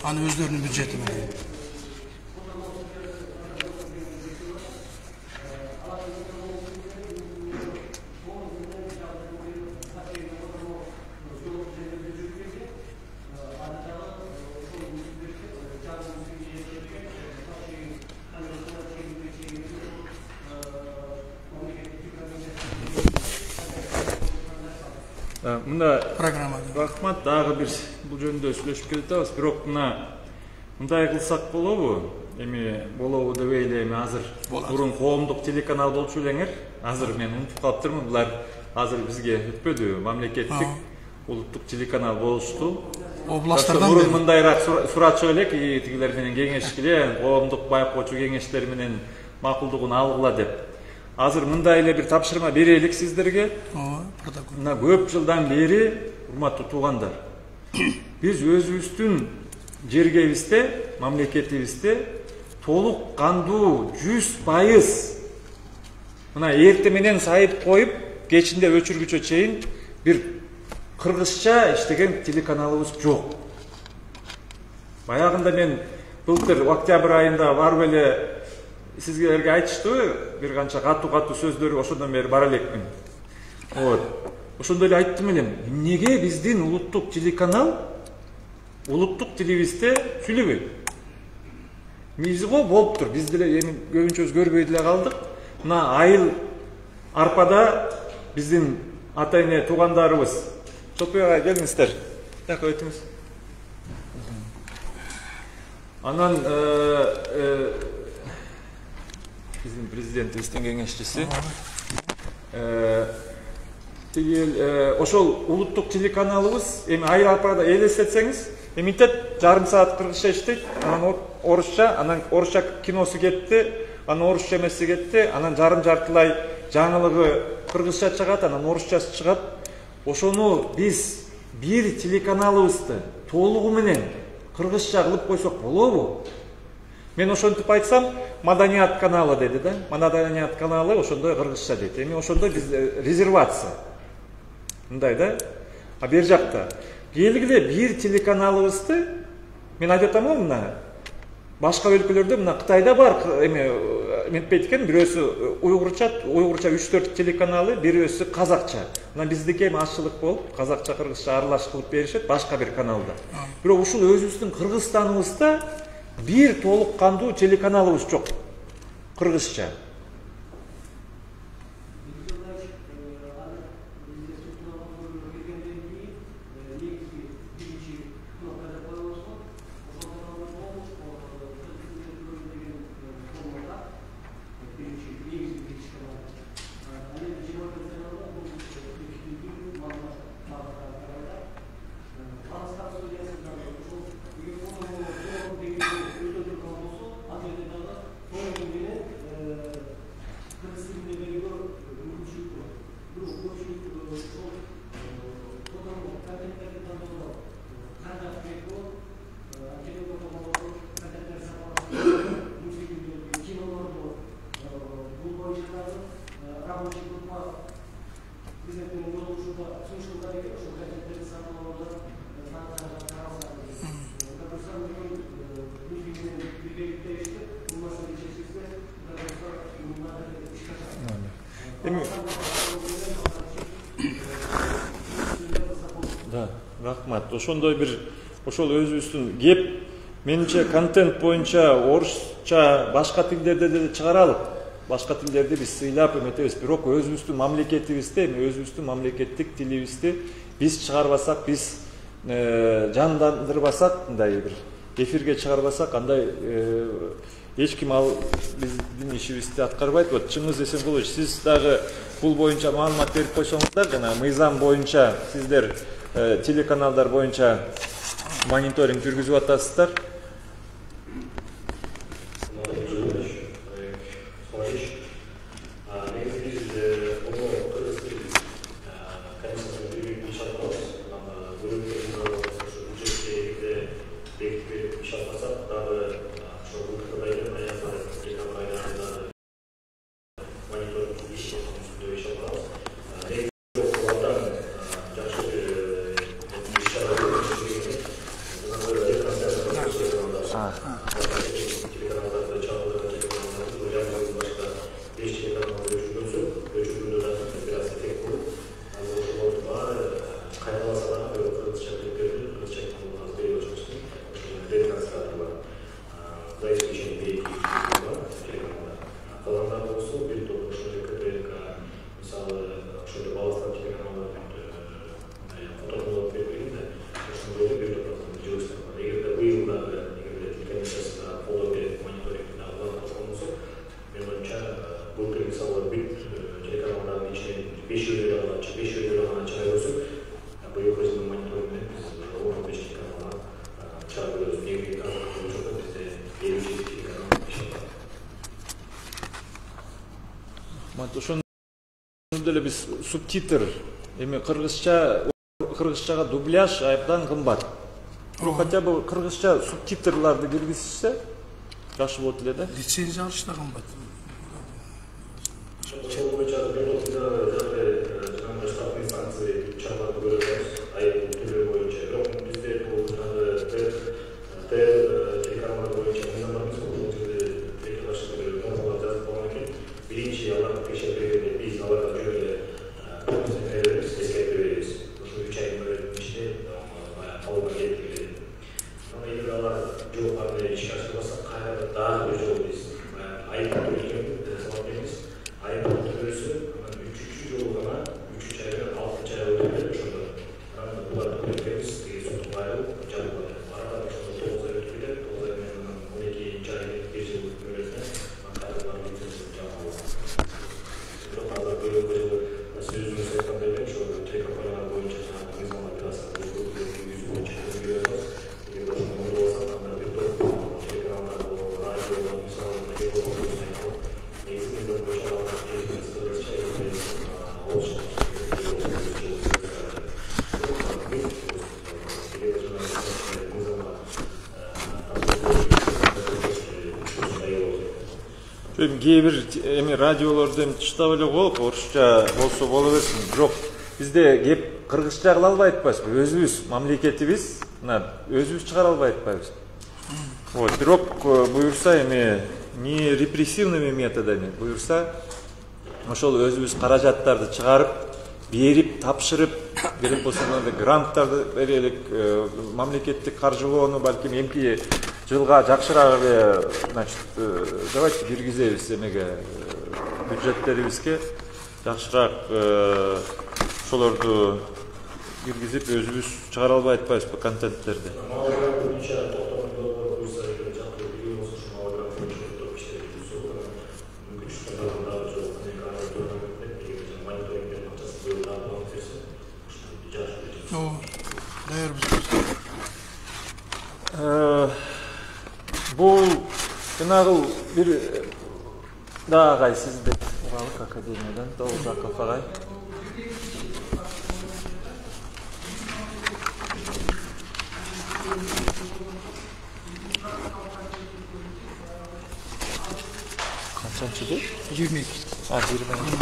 Аны өздөрүнүн бюджети менен. Мында Программа. рахмат, дагы бир бул жөнүндө сүйлөшүп кетебиз. Бирок мындай кылсак болобу? Эми болобу деп эйлейм. Азыр бурун коомдук телеканал болчу элеңер. Азыр мен унутуп калыптырмын. Булар азыр бизге өтпөдү. Мамлекеттик улуттук телеканал болушту. Областтардан бурун мындайраак суратчу элек, тигилер менен кеңешкиле, коомдук байкоочу кеңештер менен макулдугун алгыла деп. Азыр мындай эле бир тапшырма берелик сиздерге. Протокол. Мына көп жылдан бери, урматтуу туугандар, биз өзүбүздүн жергебизде, мамлекетибизде толук кандуу 100% мына эрте менен сайып коюп, кечинде өчүргүчө чейин бир кыргызча иштеген телеканалыбыз жок. Баягында мен былтыр октябрь айында барып эле сизге айтыштыбы бир канча катуу сөздөрү ошондон бери бара элекмин. Вот. Ошондой эле айттым элем. Эмнеге биздин улуттук телеканал улуттук телевизде сүйлөбөйт? Мизго болуптур. Биз деле эми көбүнчөбүз көрбөй деле калдык. Мына айыл арпада биздин ата эне туугандарыбыз. Чопуяга келиңиздер. Жака өтүңүз. Анан биздин президентибиздин кеңешчиси ошол улуттук телеканалыбыз эми айыл арпада элестетсеңиз, эмитет жарым саат кыргызча иштейт, анан орусча, анан орусча киносу кетти, анан орусча эмеси кетти, анан жартылай жаңылыгы кыргызча чыгат, анан орусчасы чыгат. Ошону биз бир телеканалыбызды толугу менен кыргызча кылып койсок болобу? Мен ошентип айтсам, Маданият каналы деди да. Маданият каналы ошондой кыргызча дейт. Эми ошондой биз резервация. Мындай да. А бер жакта келгиле бир телеканалыбызды мен айтып атам го мына башка өлкөлөрдө мына Кытайда бар эми метпейт экен, бирөөсү уйгурча 3-4 телеканалы, бирөөсү казакча. Мына биздики эми азчылык болуп, казакча кыргызча аралаш кылып беришет башка бир каналда. Бирок ушул өзүбүздүн Кыргызстаныбызда бир толук кандуу телеканалыбыз жок. Кыргызча. Да, рахмат. Ошондой бир ошол өзүбүздүн кеп менимче контент боюнча орусча башка тилдерде деле чыгаралык. Башка тилдерди биз сыйлап эметебиз, бирок өзүбүздүн мамлекетибизде, өзүбүздүн мамлекеттик тилибизди биз чыгарбасак, биз жандандырбасак, мындай бир эфирге чыгарбасак, андай эч ким ал биздин ишибизди аткарбайт. Вот Чыңгыз Эсенкулович, сиз дагы бул боюнча маалымат берип койсоңуздар, жана мыйзам боюнча сиздер телеканалдар боюнча мониторинг жүргүзүп атасыздар. Ошондой эле биз субтитр эми кыргызчага дубляж абдан кымбат. Хотя бы кыргызча субтитрларды киргизсе жакшы болот эле да. Лицензия алыш да кымбат. birinci Allah'ın teşekkürleri biz Allah'ın şöyle veririz, destek veririz. Şu 3 ay öğretmişti, avuma getirdi. Ama eğer Allah cevaplarını çıkartırsa kaynakta daha güzel oluruz. Ayıp ülkemiz, sabahımız ayıp ülkemiz. 3. yoluna 3 ayda 6 ay öğretmeli şurada. Yani bunlar ülkemiz sonbayı canlı. Arada şurada 9 ay öğretmeli, 9 ay memnunum. 12. ayda 1 yıl öğretmeli. Makarnalar bitirsin canlı. Çok fazla böyle sözünü sayfam vermek şu tek kafalar boyunca ne zaman biraz yüzü boyunca görüyoruz. Başında olsa da bir toplum, tekrar o radyolar, insanlar, eğitimde boşalan eğitimde şey olsun. Кейбір радиолардан чыштап эле коелук, орусча болсо боло берсин. Бирок бизде кеп кыргызча кыла албай атпайбызбы? Өзүбүз мамлекетибиз, өзүбүз чыгара албай атпайбыз. Вот, бирок буюрса не репрессивными методами, буюрса ошол өзүбүз каражаттарды чыгарып, берип, тапшырып, керек болсо гранттарды берелик, мамлекеттик каржылоону балким эмки жылга жакшыраак значит, давайте киргизебиз эмеге бюджеттерибизге жакшыраак ошолорду киргизип өзүбүз чыгара албай атпайбызбы контенттерди. Бул жанагыл бир агай сизде Уралык академиядан Тоолжаков агай. Канчанчыды? 22. 22.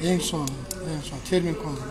En son termin konusu.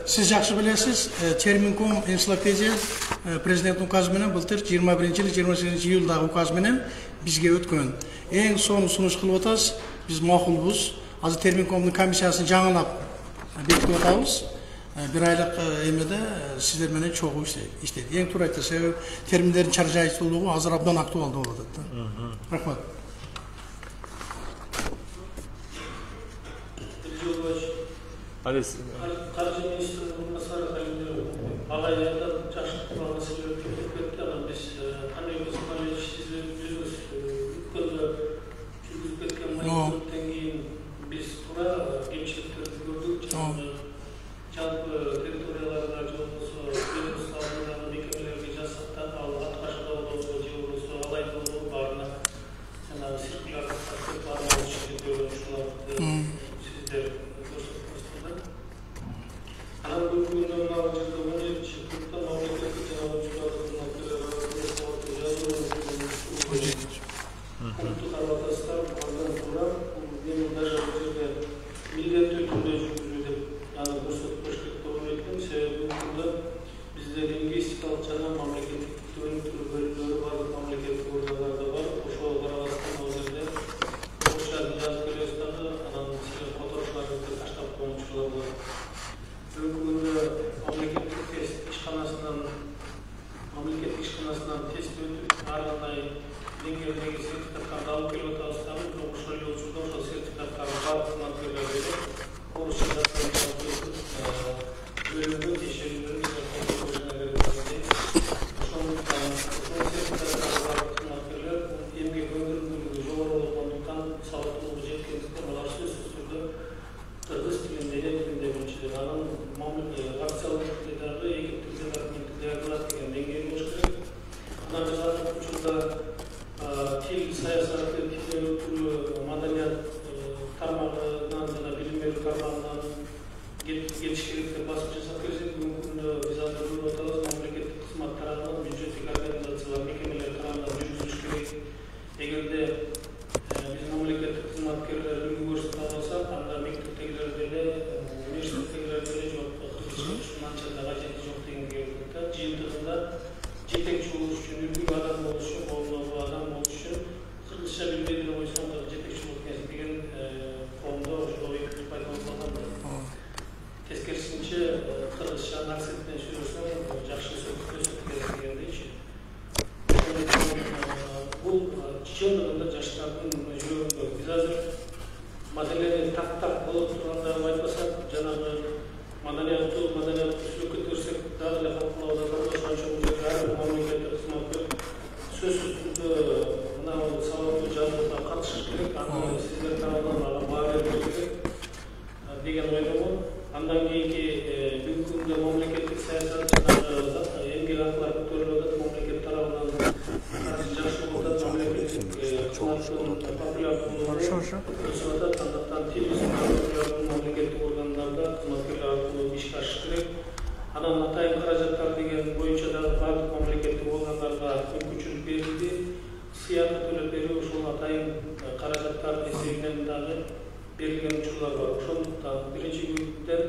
Siz жақсы білесіз, Терминком энциклопедия президент указыменен былтыр 21-28 июлдағы указыменен бізге өткен. Ең соны ұсыныс қылып отырмыз, біз мақұлбыз. Азыр Терминкомдың комиссиясын жаңалап бекітіп отырмыз. Bir айлық емеде сіздерменен чоғу іштеді. Ең тура айтты, себебі терминдердің чаржайшылығы азыр абдан актуалды болады. Рахмат. Қаржы министрінің орынбасары Қалимдеров ағайындардан жақшылық бағасы беріп кетті. Біз қандай көзқарас жүргізіп кеткен мониторингтен кейін біз тура кемшіліктерді көрдік. Жалпы территорияларда болса, ведомстволардағы мекемелерге юридикалык жана мамлекеттик түбөнүктүү бөлүмдөрү бардык мамлекеттик органдарда бар. Ошол аралашкан жерде орусча жазып беребиз дагы, анан силер которушларыңызды таштап коюңузчулар бар. Бүгүнкү күндө мамлекеттик ишканасынан тест өтүп, ар кандай деңгээлдеги сертификаттарды алып келип атабыз дагы, бирок ошол жолчуда ошол сертификаттарды бардык кызматкерлер берип, орусча жазып бөлүмдө текшерүүлөрүн эмгек өндүрүмдүүлүгү жогору болгондуктан, сабаттуулугу жеткендиктен алар сөзсүз түрдө кыргыз тилинде, эне тилинде билишет. Анан акциялык түрдө дагы эки тилде документти даярдалат деген деңгээл болуш керек. Анан биз азыркы учурда тил саясаты, тил өтүрүү, маданият тармагынан жана билим берүү тармагынан келиш керек деп басып жасап келсек, бүгүнкү күндө биз азыр көрүп атабыз, мамлекеттик кызмат тарабынан, бюджеттик организациялар, мекемелер тарабынан жүргүзүлүш керек. Эгерде биз мамлекеттик кызматкерлер үлгү көрсөтө алсак, анда мектептегилер деле, университеттегилер деле жок, кыргызча анча да кажети жок дегенге келдик да. Жыйынтыгында жетекчи болуш үчүн, үлгү адам болуш үчүн, колдонуу адам болуш үчүн кыргызча билбей деле койсоң да жетекчи болуп кетесиң деген коомдо ошол ой пайдаланылган. Тескерисинче кыргызча акцентмен сүйлөсөң жакшы сөзөт дегендейчи. Бул чындыгында жаштардын жүрөгүндө биз азыр маселени тактап болуп тургандарын айтпасак, жанагы маданияттуу сүйлөп кетирсек дагы эле талкуулап атабыз. Ошон үчүн бул жерде ар бир мамлекеттик кызматкер сөзсүз түрдө мына сабаттуу жазууга катышыш керек, аны сиздер тарабынан ага баа берилиш керек деген ойдомун. Андан кийинки бүгүнкү күндө мамлекеттик саясат жанагы эмгек акылар көтөрүлүп атат, мамлекет тарабынан жакшы болуп атат, мамлекеттик кызматтын популярдуулугу өсүп атат. Андыктан тил мамлекеттик органдарда кызматкерлер аркылуу ишке ашыш керек. Анан атайын каражаттар деген боюнча дагы бардык мамлекеттик органдарга мүмкүнчүлүк берилди. Сыйакы төлөп берүү ушул атайын каражаттар эсебинен дагы берилген учурлар бар. Ошондуктан биринчи күндөн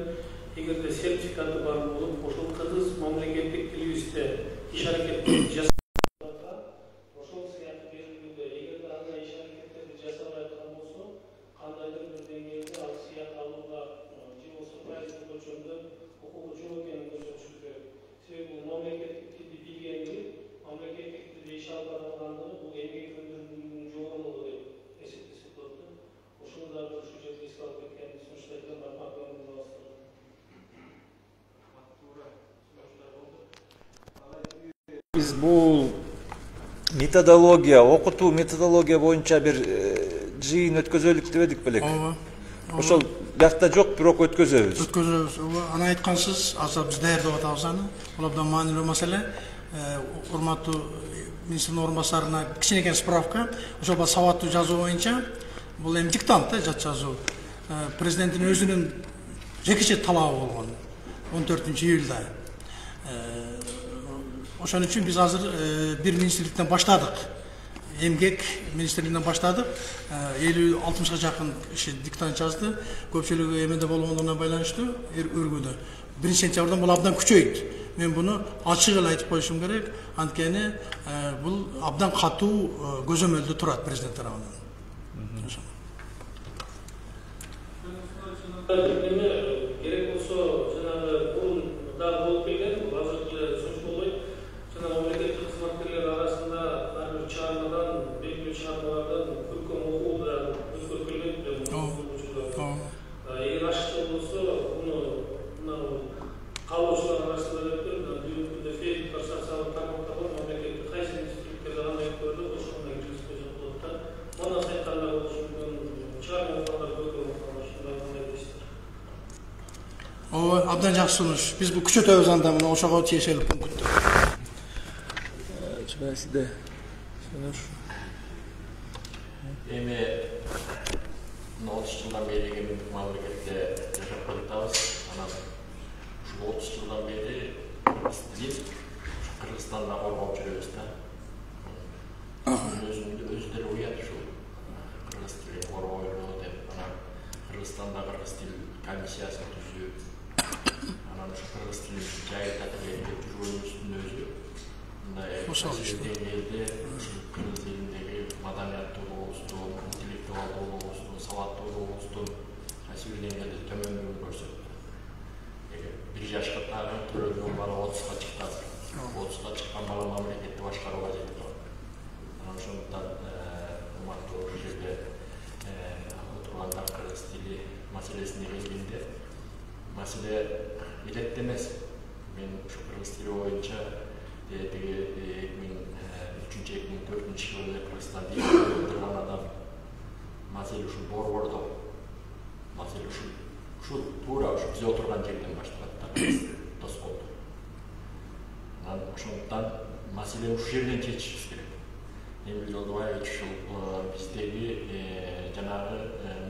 эгерде сертификаты бар болуп, ошол кыргыз мамлекеттик тилибизде иш аракетти жасалса, ошол сыйакы берилүүдө, эгерде андай иш аракеттерди жасабай аткан болсо, кандайдыр бир деңгээлде ал сыйак алууга же болбосо пайыздык өлчөмдө укугу жок экенин көрсөтүш керек. Себеби бул мамлекеттик тилди билгендиги, мамлекеттик тилде иш алып баргандыгы бул эмгек өндүрүмдүүлүгүнүн жогорулугу деп эсептелип турат. Ошону дагы ушул жерде эске алып кеткенди сунуштайт. Biz bu metodologiya, окутуу методология боюнча бир жыйын өткөзөлүк деп едик белек. Ошол биякта жок, бирок өткөзөбүз. Өткөзөбүз. Аны айткансыз, азыр биз даярдап атабыз аны. Бул абдан маанилүү маселе. Урматтуу министрдин орун басарына кичинекей справка. Ошол сабаттуу жазуу боюнча бул эми диктант жат жазуу. Президенттин өзүнүн жекече талабы болгон 14-июлда. Ошон үчүн биз азыр бир министрликтен баштадык. Эмгек министрлигинен баштадык. 50-60га жакын киши диктант жазды. Көпчүлүгү эмеде болгондугуна байланыштуу өргүдө. 1-сентябрдан бул абдан күчөйт. Мен буну ачык эле айтып коюшум керек. Анткени бул абдан катуу көзөмөлдө турат президент тарабынан. Керек болсо жанагы бул дагы болуп келген, азыркы сөз болбойт. Жана мамлекеттик кызматкерлер арасында ар бир чыгармадан, белгилүү чыгармалардан көркөм окуу да өзгөртүлгөн. Эгер ашыкча болсо, буну каалоочулар арасында өткөн, бүгүнкү фейсбук социалдык тармакта бар, мамлекеттик кайсы институттарда кандай көрдү, ошондой киргизип коюшат болот да. Мына сайттарда болушу мүмкүн, чыгарма окугандар көркөм окугандар ушундай кандай дейсиздер? Абдан жакшы сунуш. Биз бул күчөтөбүз анда мына ошого тиешелүү пунктту. Сизде сунуш. Эми 30 жылдан бери мамлекетте жашап келатабыз. Анан ушул 30 жылдан бери Кыргызстанда коргоп жүрөбүз да. Өздөрү уят ушул кыргыз тилин коргойлу деп, анан Кыргызстанда кыргыз тил комиссиясын түзүп, анан ушу кыргыз тилин жайылтат деп жүргөнүбүздүн өзү деңгээлде кыргыз элиндеги маданияттуу добустун, интеллектуалдуу добустун, сабаттуу добустун кайсы бир деңгээлде төмөндүгүн көрсөттү. Бир жашка тагын төрөлгөн бала 30га чыкты азыр. 30га чыккан бала мамлекетти башкарууга жетип турат. Анан ошондуктан урматтуу ушул жерде отургандар кыргыз тили маселесине келгенде маселе илетте эмес. Мен ушу кыргыз тили боюнча теги 2003-2004 жылы Кыргызстан тилин турган адам маселе ушул борбордо маселе ушул туура ушу биз отурган жерден башталат да тоскоолдо. Анан ошондуктан маселени ушул жерден чечишибиз керек. Эмил Жолдубаевич ушул биздеги жанагы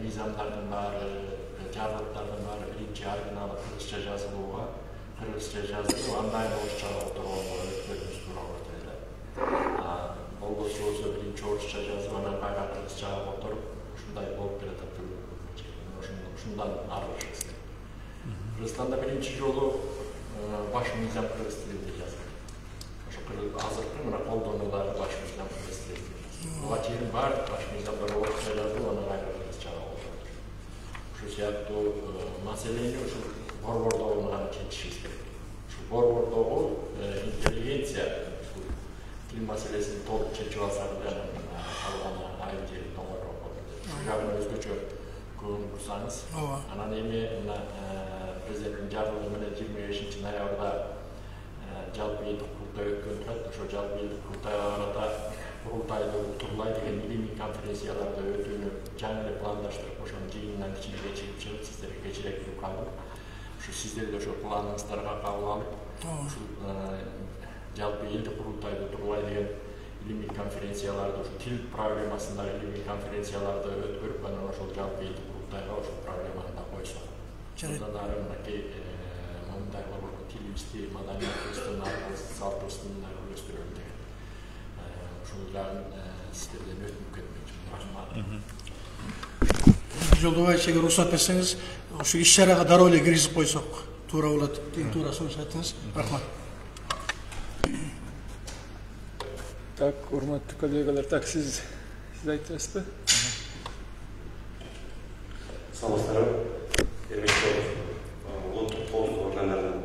мыйзамдардын баары, жарлыктардын баары биринчи оригиналы кыргызча жазылууга, кыргызча жазылып, андан орусча отурганга өткөрүбүз туура болот эле. Болбосо биринчи орусча жазып, анан кайра кыргызча отуруп, ушундай болуп келатат. Ушундан арылышыбыз керек. Кыргызстанда биринчи жолу баш мыйзам кыргыз тилинде жазылды. Ошо азыркы мына колдонуулары баш мыйзам кыргыз тилинде. Буга чейин баардык баш мыйзамдар орусча жазылып, анан кайра кыргызчага отурду. Ушул сыяктуу маселени ушул борбордогу гана чечишибиз керек. Ушул борбордогу интеллигенция ушул тил маселесин толук чечип алса калганы айыл жери тоңойроок болот. Ушул жагына өзгөчө көңүл бурсаңыз, анан эми мына президенттин жарлыгы менен 25-ноябрда жалпы элдик курултай өткөн турат. Ошо жалпы элдик курултайга карата курултайды утурлай деген илимий конференцияларды өтүүнү жаңы эле пландаштырып, ошонун жыйынынан кичине чыгып чыгып сиздерге кечирээк туруп калдым. Ушу сиздерди ошо планыңыздарга кабыл алып, ушул жалпы элдик курултайды утурлай деген илимий конференцияларды, ушу тил проблемасындагы илимий конференцияларды өткөрүп, анан ошол жалпы элдик курултайга ошол проблеманы да койсок. Ошондон ары мынакей мындай болуп тилибизди, маданиятыбыздын, салт-дәстүрүбүздүн үйлөстүрөлү деген. Ушул жагын сиздерден өтүнүп кетмекчимин. Рахмат. Жолдубаевич, эгер уруксат берсеңиз, ушу иш-чарага дароо эле киргизип койсок туура болот. Эң туурасын айттыңыз. Рахмат. Так, урматтуу коллегалар, так сиз айтасызбы? Саламатсыздарбы? Эрмектүү улуттук коомдук органдарынын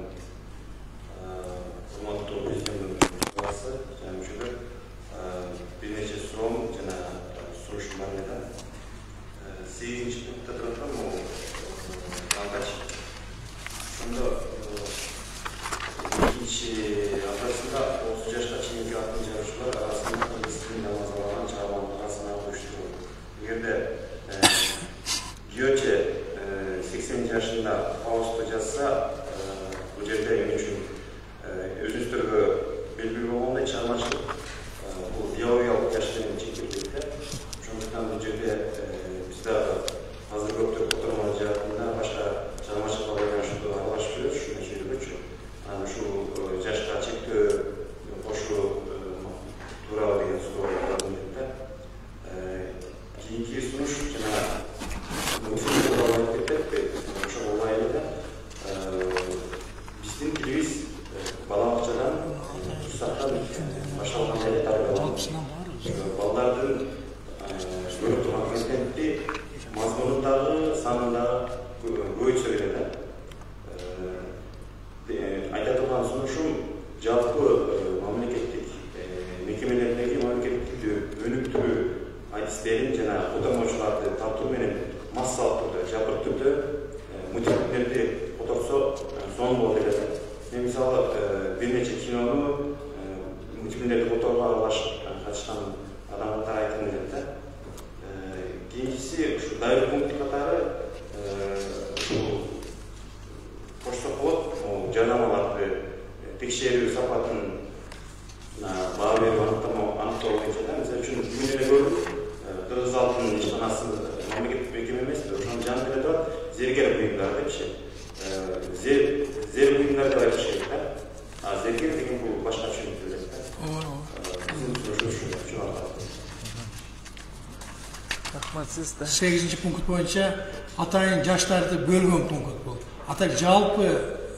урматтуу президенттин баасы жана мүчөлөр бир нече суроом жана сурушум бар эле. 8-чи пунктта турат Ангач. Ошондо экинчи абзацында 30 жашка чейинки атын жарышуулар арасында кыргыз тилинде мазалаган чыгарманы арасына коюштуруу. Эгерде Гёте 80 жашында Фаусту жазса, бул жерде мен үчүн өзүңүздөргө белгилүү болгондой чыгармачылык бул биологиялык жаш менен чектелбейт да. Ошондуктан бул жерде биз дагы азыр көптөр которма жаатында башка чыгармачылыкка байланыштуу аралашып жүрөбүз, ушуну чыйдыргычу. Анан ушул жашка чектөө кошуу тууралуу деген суроо болду да. Кийинки сунуш жана биздин тилибиз бала бакчадан турсактан башталган эле тарбияланат. Балдардын көрүп турган контентти мазмунундагы санындагы көбөйтсө керек да. Айта турган сунушум жалпы мамлекеттик мекемелердеги мамлекеттик өнүктүрүү адистерин жана котормочуларды тартуу менен массалык түрдө, жабыр түрдө мультфильмдерди которсо сонун болот эле. Мен мисалы бир нече кинону мультфильмдерди которууга аралашып катышкан адамдар айткым келет да. Кийинкиси ушу дайыр пункт катары ушул кошсок болот, жарнамаларды текшерүү сапатын баа берип аныктоо боюнча да. Мисалы үчүн бүгүн эле көрдүк, Кыргыз алтын ишканасы мамлекеттик мекеме эмес, ошонун жанында эле турат зергер буюмдар депчи. Зер буюмдар деп айтыш керек да. Зергер деген бул башка түшүнүк элек да. Рахмат, сиз да. 8-чи пункт боюнча атайын жаштарды бөлгөн пункт бул. Атайын жалпы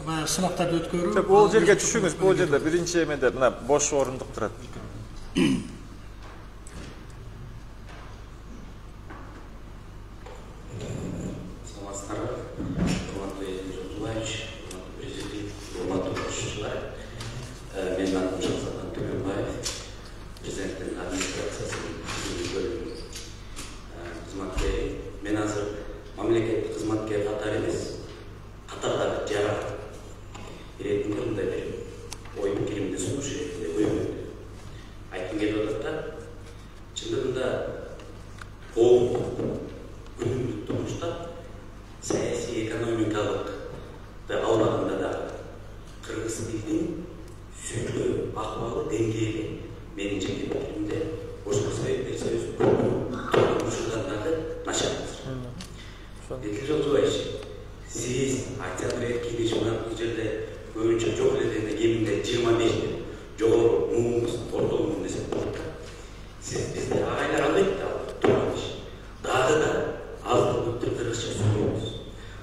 баягы сынактарды өткөрүү. Бул жерге түшүңүз, бул жерде биринчи эмеде мына бош орундук турат. Мамлекеттик кызматкер катары эмес, катардагы жара иретинде мындай бир ой пикиримди сунуш иретинде көйгөндү айткым келип атат да. Чындыгында коомдук күнүмдүк турмушта саясий экономикалык алганда да кыргыз тилинин сүйлөө акыбалы деңгээли менин жеке пикиримде башка себептер сөзү ушудан дагы начар. Дмитрий Жолдубаевич, siz Октябрь келишимин бул жерде көбүнчө жок эле дегенде кеминде 25 жогору муумуз ортолугун десек болот. Сиз бизде агайлар албайт турган иш. Дагы да аздыр көптүр кыргызча сүйлөйбүз.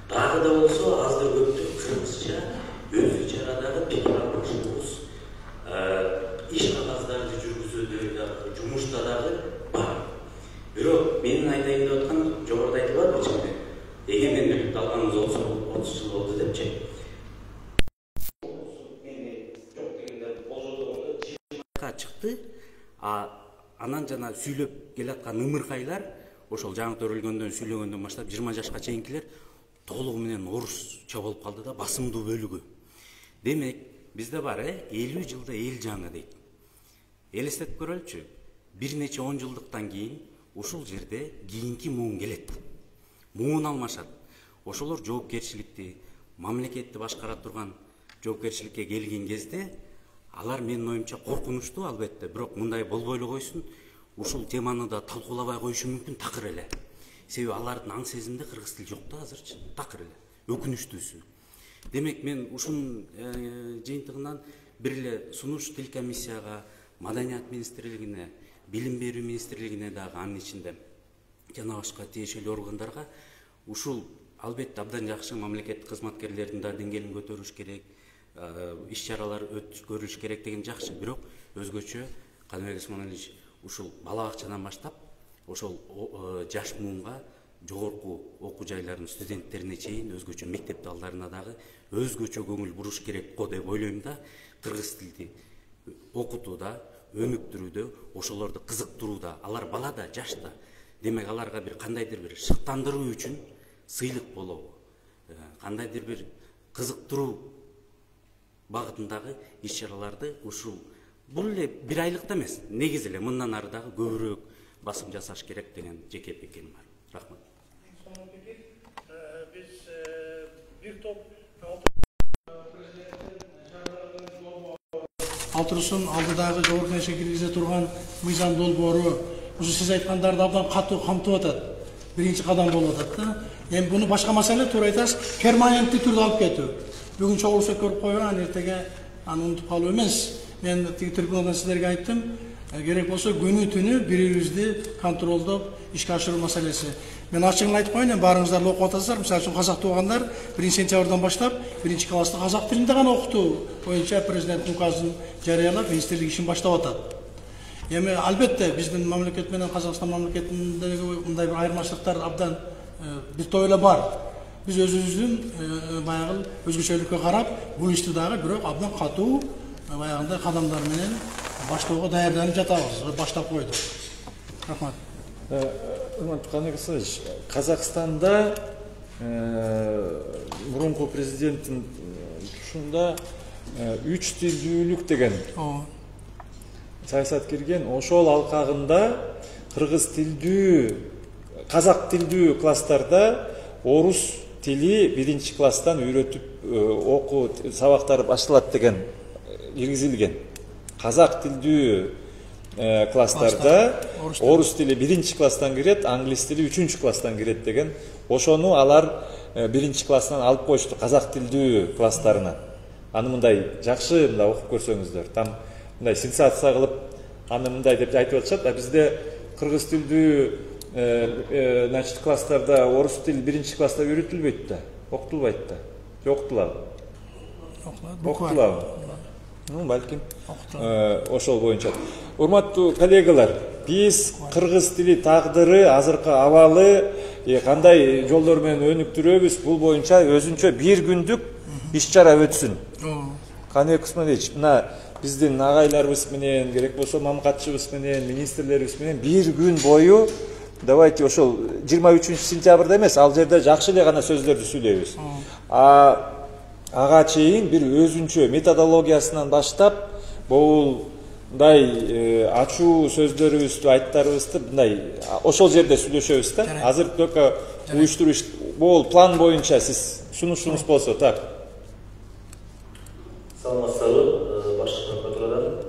Дагы да болсо аздыр көптүр кыргызча өз ичарадагы пикир алмашуубуз, иш кагаздарды жүргүзүүдө жумушта дагы бар. Бирок менин айтайын деп аткан жогоруда айтылат ичинде эгемендүүлүктү алганыбыз 30 жыл болду депчи. Чыкты, анан жана сүйлөп келаткан ымыркайлар ошол жаңы төрөлгөндөн сүйлөгөндөн баштап 20 жашка чейинкилер толугу менен орусча болуп калды да, басымдуу бөлүгү. Демек, бизде бар 50 жылда эл жаңы дейт. Элестетип көрөлүчү, бир нече 10 жылдыктан кийин ушул жерде кийинки муун келет. Муун алмашат. Ошолор жоопкерчиликти, мамлекетти башкара турган жоопкерчиликке келген кезде алар менин оюмча коркунучтуу албетте, бирок мындай болбой эле койсун, ушул теманы да талкуулабай коюшу мүмкүн такыр эле. Себеби алардын аң сезимде кыргыз тил жок да азырчы, такыр эле. Өкүнүчтүүсү. Демек мен ушунун жыйынтыгынан бир эле сунуш тил комиссияга, Маданият министрлигине, Билим берүү министрлигине дагы анын ичинде жана башка тиешелүү органдарга ушул албетте абдан жакшы мамлекеттик кызматкерлердин да деңгээлин көтөрүш керек, иш-чаралар өткөрүлүш керек деген жакшы. Бирок өзгөчө Каныбек Исмаилович ушул бала бакчадан баштап ошол жаш муунга жогорку окуу жайларынын студенттерине чейин өзгөчө мектеп далдарына дагы өзгөчө көңүл буруш керек го деп ойлойм да. Кыргыз тилди окутууда, өнүктүрүүдө, ошолорду кызыктырууда, алар балада, жашта. Демек аларга бир кандайдыр бир шыктандыруу үчүн сыйлык болобу, кандайдыр бир кызыктыруу багытындагы иш-чараларды ушул бул эле бир айлыкта эмес, негизи эле мындан ары дагы көбүрөөк басым жасаш керек деген жеке пикирим бар. Рахмат. Биз бир топ Алтырсын алдыдагы жогорку кеңешке киргизе турган мыйзам долбоору ушу сиз айткандарды абдан катуу камтып атат. Биринчи кадам болуп атат да. Эми буну башка маселе туура айтасыз, перманенттик түрдө алып кетүү. Бүгүн чогулуп көрүп койгон, эртеге аны унутуп калуу эмес. Мен тиги трибунадан силерге айттым, керек болсо күнү түнү бири-бирибизди контролдоп ишке ашыруу маселеси. Мен ачыгын айтып коеюн, баарыңыздар окуп атасыздар. Мисалы үчүн казак туугандар 1-сентябрдан баштап 1-класста казак тилинде гана окутуу боюнча президенттин указын жарыялап, министрлик ишин баштап атат. Эми албетте биздин мамлекет менен Казакстан мамлекетиндеги мындай бир айырмачылыктар абдан бир топ эле бар. Биз өзүбүздүн баягы өзгөчөлүккө карап, бул ишти дагы бирок абдан катуу баягындай кадамдар менен баштоого даярданып жатабыз, баштап койдук. Рахмат. Урматтуу Каныбек Исмаилович, Казакстанда мурунку президенттин тушунда 3 тилдүүлүк деген саясат кирген. Ошол алкагында кыргыз тилдүү, казак тилдүү класстарда орус тили 1-класстан үйрөтүп окуу сабактары башталат деген киргизилген. Казак тилдүү класстарда орус тили 1-класстан кирет, англис тили 3-класстан кирет деген. Ошону алар 1-класстан алып коюшту казак тилдүү класстарына. Аны мындай жакшы мындай окуп көрсөңүздөр, там мындай сенсация кылып, аны мындай деп айтып атышат. Бизде кыргыз тилдүү значит класстарда орус тили 1-класста үйрөтүлбөйт да, окутулбайт да. Окутулабы? Окутулабы. Балким ошол боюнча. Урматтуу коллегалар, биз кыргыз тили тагдыры, азыркы абалы кандай жолдор менен өнүктүрөбүз, бул боюнча өзүнчө бир күндүк иш чара өтсүн. Каныбек Усманович, мына биздин агайларыбыз менен, керек болсо мамкатчыбыз менен, министрлерибиз менен бир күн бою давайте ошол 23 сентябрда эмес, ал жерде жакшы эле гана сөздөрдү сүйлөйбүз. Ага чейин бир өзүнчө методологиясынан баштап, мындай ачуу сөздөрүбүздү, айттарыбызды мындай ошол жерде сүйлөшөбүз да. Азыр только уюштуруш план боюнча сиз сунушуңуз болсо, так. Саламатсыздарбы, башкы прокуратурадан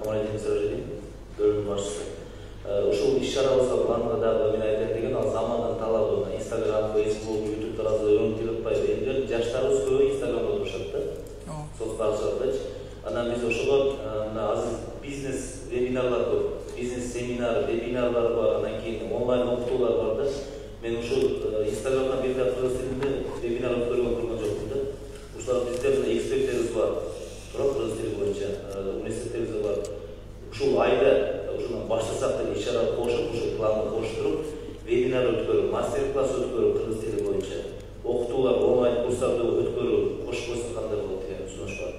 Камалетдин Сиражидин, бөлүм башчысы. Ушул иш-чарабызга планга дагы мен айтайын деген, ал замандын талабы, Instagram, Facebook, YouTube таразы өңтүп атпайбы. Эми жаштарыбыз көбү Instagramда отурушат да. Соцтарчылардачы. Анан биз ошого азыр бизнес вебинарлар көп, бизнес семинар, вебинарлар бар, анан кийин онлайн окутуулар бар да. Мен ушул Instagramдан бир да кыргыз тилинде вебинар өткөргөн көргөн жокмун да. Ушулар бизде эксперттерибиз бар. Кыргыз тили боюнча университеттерибиз бар. Ушул айда ушунан баштасак деп иш-чара кошуп, ушул планды коштуруп, вебинар өткөрүп, мастер-класс өткөрүп кыргыз тили боюнча, окутуулар, онлайн курстарды өткөрүп, кошуп койсок кандай болот деген сунуш бар.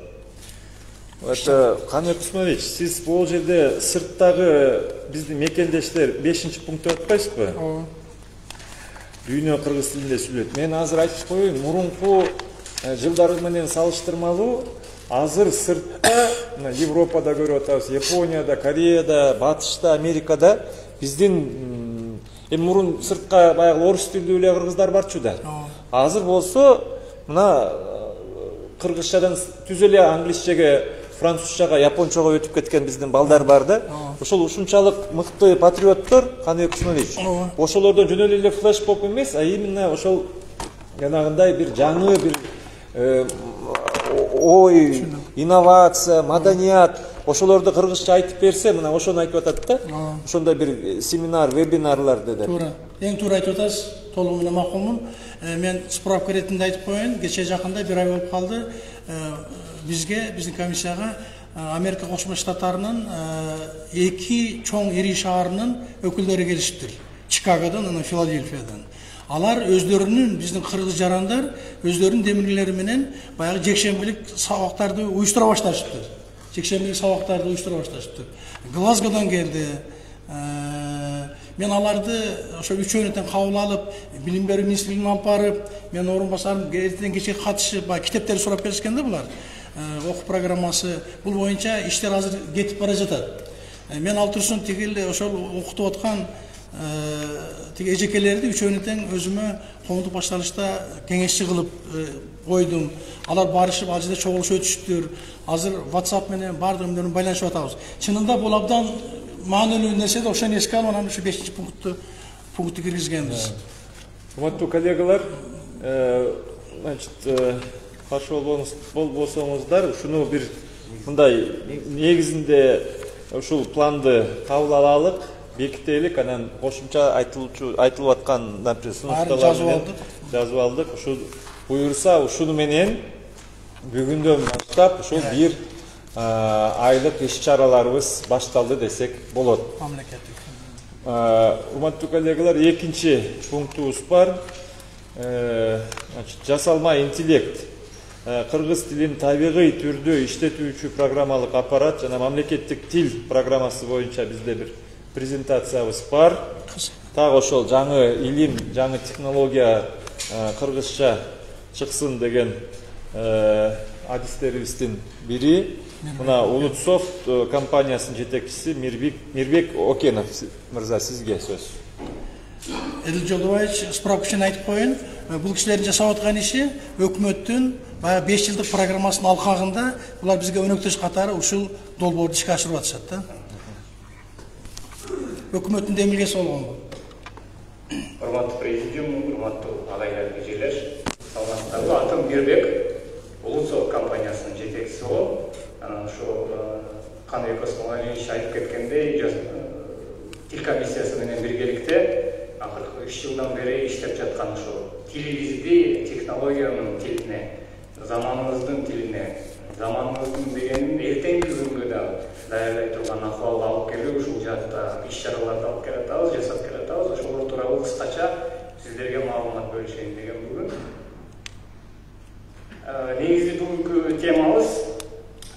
Каныбек Усманович, сиз бул жерде сырттагы биздин мекендештер 5-пунктта атпайсызбы? Дүйнө кыргыз тилинде сүйлөйт. Мен азыр айтып коеюн, мурунку жылдары менен салыштырмалуу азыр сыртта, Европада көрүп атабыз, Японияда, Кореяда, Батышта, Америкада биздин мурун сыртка баягы орус тилдүү эле кыргыздар барчу да. Азыр болсо мына кыргызчадан түз эле англисчеге, французчага, япончага өтүп кеткен биздин балдар бар да. Ошол ушунчалык мыкты патриоттор, Каныбек Усманович. Ошолордон жөн эле флешмоб эмес, а именно ошол жанагындай бир жаңы бир ой, инновация, маданият, ошолорду кыргызча айтып берсе, мына ошону айтып атат да. Ошондой бир семинар, вебинарлар деди. Туура. Эң туура айтып атасыз, толугу менен макулмун. Мен справка ретинде айтып коеюн, кече жакында бир ай болуп калды. Биздин комиссияга Америка Кошмо Штаттарынын 2 чоң ири шаарынын өкүлдөрү келишиптир. Чикагодон, анан Филадельфиядан. Алар өздөрүнүн, биздин кыргыз жарандар өздөрүнүн демилгелери менен баягы жекшембилик сабактарды уюштура башташыптыр. Жекшембилик сабактарды уюштура башташыптыр. Глазгодон келди. Мен аларды ошо үчөөнүтөн кабыл алып, билим берүү министрлигине алып барып, мен орун басарым эртеден кечке катышып, китептерди сурап беришкен да булар. Окуу программасы, бул боюнча иштер азыр кетип бара жатат. Мен ал турсун тигил ошол окутуп аткан тиги эжекелерди үчөөнүтөн өзүмө коомдук башталышта кеңешчи кылып койдум. Алар барышып, ал жерде чогулуш өтүштүр. Азыр WhatsApp менен бардыгы менен байланышып атабыз. Чынында бул абдан маанилүү нерсе да, ошону эске алып анан ушу 5-пунктты киргизгенбиз. Урматтуу коллегалар, каршы болбосоңуздар, ушуну бир мындай негизинде ушул планды кабыл алалык, бекителик, анан кошумча айтылып аткан сунуштарды жазып алдык. Ушу буюрса, ушуну менен бүгүндөн баштап ушул бир айлык иш-чараларыбыз башталды десек болот. Мамлекеттик. Урматтуу коллегалар, экинчи пунктубуз бар. Жасалма интеллект. Кыргыз тилин табигый түрдө иштетүүчү программалык аппарат жана мамлекеттик тил программасы боюнча бизде бир презентациябыз бар. Так ошол жаңы илим, жаңы технология кыргызча чыксын деген адистерибиздин бири. Мына Улутсофт компаниясынын жетекчиси Мирбек Окенов мырза, сизге сөз. Эдил Жолдобаевич, справка үчүн айтып коеюн, бул кишилердин жасап аткан иши өкмөттүн 5 жылдык программасынын алкагында булар бизге өнөктөш катары ушул долбоорду ишке ашырып атышат да. Өкмөттүн демилгеси болгонго. Урматтуу президиум, урматтуу агайлар, эжелер, саламатсыздарбы? Атым Мирбек, Улутсофт компаниясынын жетекчиси болом. Анан ошо Каныбек Усманович айтып кеткендей, тил комиссиясы менен биргеликте акыркы 3 жылдан бери иштеп жаткан ошо тилибизди технологиянын тилине, заманыбыздын тилине заманыбыздын дегенин эртеңки күнгө да даярдай турган акыбалга алып келип ушул жакта иш чараларды алып келатабыз, жасап келатабыз. Ошолор тууралуу кыскача сиздерге маалымат бөлүшейин деген бүгүн. Негизи бүгүнкү темабыз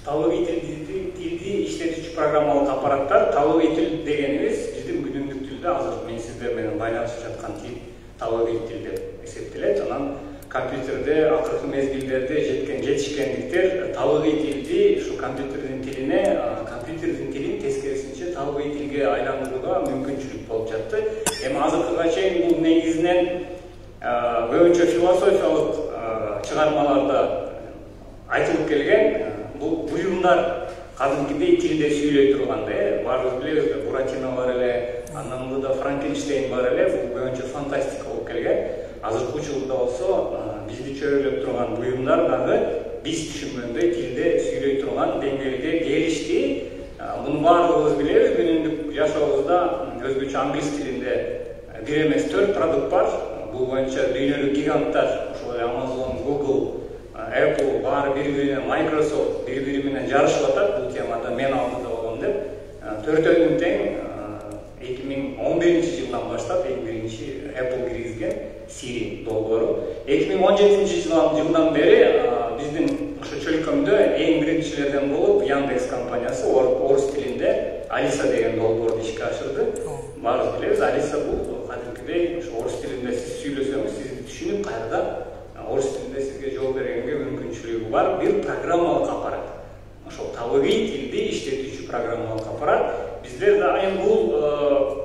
талабый тилди иштетүүчү программалык аппараттар. Талабый тил дегенибиз биздин күнүмдүк тилде азыр мен сиздер менен байланышып жаткан тил талабый тил деп эсептелет. Анан компьютерде акыркы мезгилдерде жетишкендиктер талабый тилди ушу компьютердин тилин тескерисинче талабый тилге айландырууга мүмкүнчүлүк болуп жатты. Эми азыркыга чейин бул негизинен көбүнчө философиялык чыгармаларда айтылып келген бул буюмдар кадимкидей тилде сүйлөй тургандай, баардыгы билебиз, Буратино бар эле, андан мурда Франкенштейн бар эле, бул көбүнчө фантастика болуп келген. Азыркы учурда болсо бизди чөйрөлөп турган буюмдар дагы биз түшүнгөндөй тилде сүйлөй турган деңгээлге келишти. Муну баардыгыбыз билебиз, күнүмдүк жашообузда өзбекчө англис тилинде бир эмес 4 продукт бар. Бул боюнча дүйнөлүк гиганттар, ошол Amazon, Google, Apple баары бири-бирине, Microsoft бири-бири менен жарышып атат. Бул темада мен алдыда болгом деп. Төртөөнүн тең 2011-жылдан баштап эң биринчи Apple киргизген Siri долбоору. 2017-жылдан бери биздин ошо чөлкөмдө эң биринчилерден болуп Яндекс компаниясы орус тилинде Alisa деген долбоорду ишке ашырды. Баарыбыз билебиз, Alisa бул кадимкидей ошо орус тилинде сиз сүйлөсөңүз сизди түшүнүп, кайрадан орус тилинде сизге жооп бергенге мүмкүнчүлүгү бар бир программалык аппарат. Ошол талабый тилди иштетүүчү программалык аппарат. Биздер дайым бул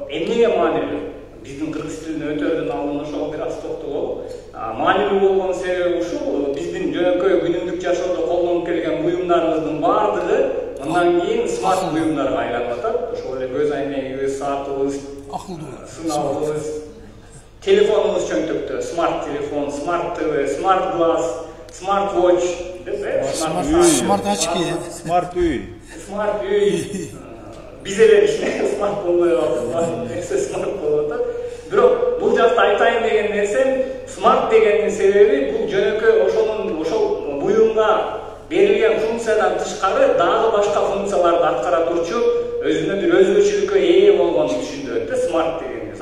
эмнеге маанилүү? Биздин кыргыз тилине өтөрдөн алдын ошого бир аз токтололу. Маанилүү болгон себеби ушул, биздин жөнөкөй күнүмдүк жашоодо колдонуп келген буюмдарыбыздын баардыгы мындан кийин смарт буюмдарга айланып атат. Ошол эле көз айнегибиз, саатыбыз, сыналыбыз, телефонубуз чөмтөктө, смарт телефон, смарт ТВ, смарт глаз, смарт watch, смарт очки, смарт үй. Смарт үй. Биз эле кичине смарт болбой калдык, нерсе смарт болуп атат. Бирок бул жакта айтайын деген нерсем, смарт дегендин себеби бул жөнөкөй ошол буюмга берилген функциядан тышкары дагы башка функцияларды аткара турчу өзүнө бир өзгөчөлүккө ээ болгонун түшүндүрөт да. Смарт дегенибиз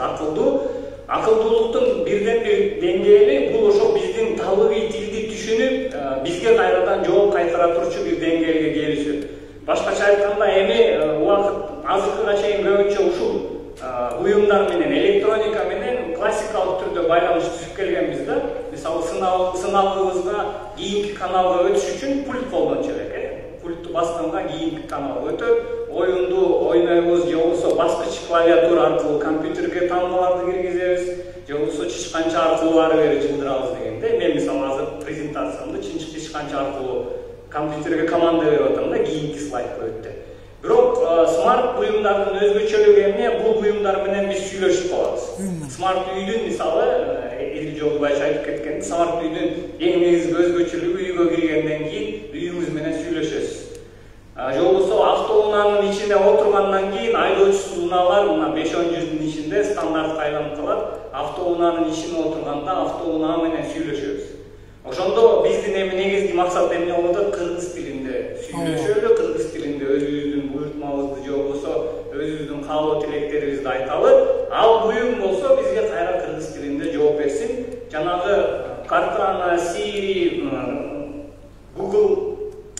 акылдуулуктун бирден бир деңгээли бул ошол биздин талабый тилди түшүнүп, бизге кайрадан жооп кайтара турчу бир деңгээлге келишүү. Башкача айтканда эми убакыт азыркыга чейин көбүнчө ушул буюмдар менен, электроника менен классикалык түрдө байланыш түзүп келгенбиз да. Мисалы сыналыбызга кийинки каналга өтүш үчүн пульт колдончу элек. Пультту басканга кийинки каналга өтөт. Оюнду ойнойбуз, же болбосо баскыч клавиатура аркылуу компьютерге тандаларды киргизебиз, же болбосо чычканча аркылуу ары бери жылдырабыз дегенде. Мен мисалы азыр презентациямды чычканча аркылуу компьютерге команда берип атам да, кийинки слайдка өт деп. Бирок смарт буюмдардын өзгөчөлүгү эмне? Бул буюмдар менен биз сүйлөшүп калабыз. Смарт үйдүн мисалы Эдил Жолдубаев айтып кеткен, смарт үйдүн эң негизги өзгөчөлүгү үйгө киргенден кийин үйүңүз менен сүйлөшөсүз. Же болбосо автоунаанын ичине отургандан кийин айдоочусуз унаалар мына 5-10 жылдын ичинде стандартка айланып калат. Автоунаанын ичине отурганда автоунаа менен сүйлөшөбүз. Ошондо биздин эми негизги максат эмне болуп атат? Кыргыз тилинде сүйлөшөлү, кыргыз тилинде өзүбүздүн буйртмабызды же болбосо өзүбүздүн каалоо тилектерибизди айталы. Ал буюм болсо бизге кайра кыргыз тилинде жооп берсин. Жанагы Cortana, Siri, Google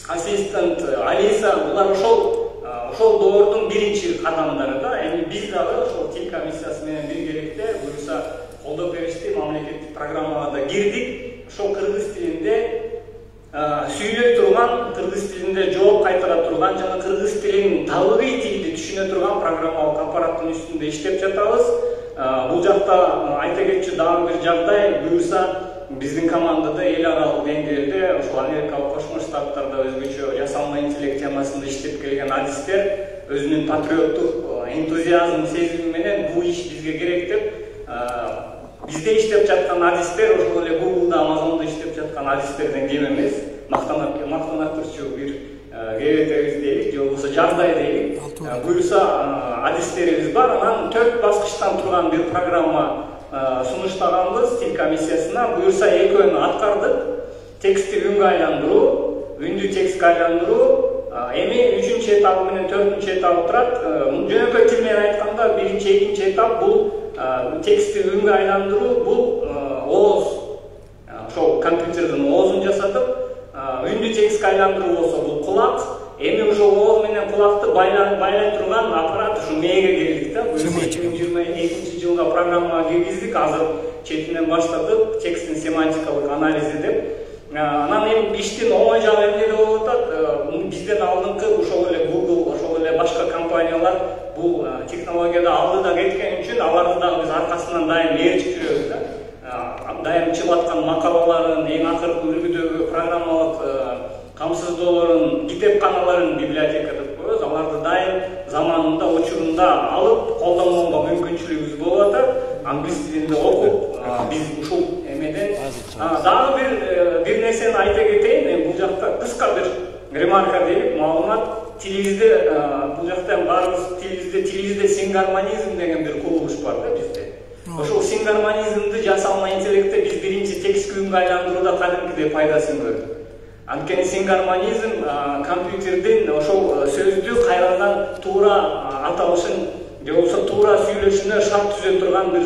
Assistant, Alisa булар ошол доордун биринчи кадамдары да. Эми биз дагы ошол тил комиссиясы менен биргеликте буюрса колдоп беришти, мамлекеттик программага да кирдик. Ошол кыргыз тилинде сүйлөй турган, кыргыз тилинде жооп кайтара турган жана кыргыз тилин талабый тилди түшүнө турган программалык аппараттын үстүндө иштеп жатабыз. Бул жакта айта кетчү дагы бир жагдай, буюрса биздин командада эл аралык деңгээлде ошол Америкалык Кошмо Штаттарда өзгөчө жасалма интеллект темасында иштеп келген адистер өзүнүн патриоттук энтузиазм сезими менен бул иш бизге керек деп бизде иштеп жаткан адистер ошол эле Google'да, Amazon'да иштеп жаткан адистерден кем эмес. Мактанат турчу бир кебетебиз дейли, же болбосо жагдай дейли. Буюрса адистерибиз бар, анан 4 баскычтан турган бир программа сунуштаганбыз тил комиссиясына. Буюрса экөөнү аткардык. Текстти күнгө айландыруу, үндү текстке айландыруу эми 3-чү этабы менен 4-чү этабы турат. Жөнөкөй тил менен айтканда 1-чи, 2-чи этап бул текстти үнгө айландыруу, бул ооз, ошол компьютердин оозун жасатып, үндү текстке айландыруу болсо бул кулак. Эми ошол ооз менен кулакты байлай турган аппарат ушу мээге кирдик да. 2022-жылга программага киргиздик. Азыр четинен баштадык тексттин семантикалык анализи деп. Анан эми иштин оңой жагы эмнеде болуп атат? Бизден алдыңкы ошол эле Google, ошол эле башка компаниялар бул технологияда алдыда кеткен үчүн аларды дагы биз аркасынан дайым ээрчип жүрөбүз да. Дайым чыгып аткан макалаларын, эң акыркы үлгүдөгү программалык камсыздоолорун, китепканаларын библиотека деп коебуз. Аларды дайым заманында, учурунда алып колдонууга мүмкүнчүлүгүбүз болуп атат. Англис тилинде окуп, биз ушул эмеден дагы бир нерсени айта кетейин. Бул жакта кыска бир ремарка дейик, маалымат. Тилибизде бул жакта баарыбыз тилибизде сингармонизм деген бир кубулуш бар да бизде. Ошол сингармонизмди жасалма интеллектте биз биринчи текстке үнгө айландырууда кадимкидей пайдасын көрдүк. Анткени сингармонизм компьютердин ошол сөздү кайрадан туура аталышын же болбосо туура сүйлөшүнө шарт түзө турган бир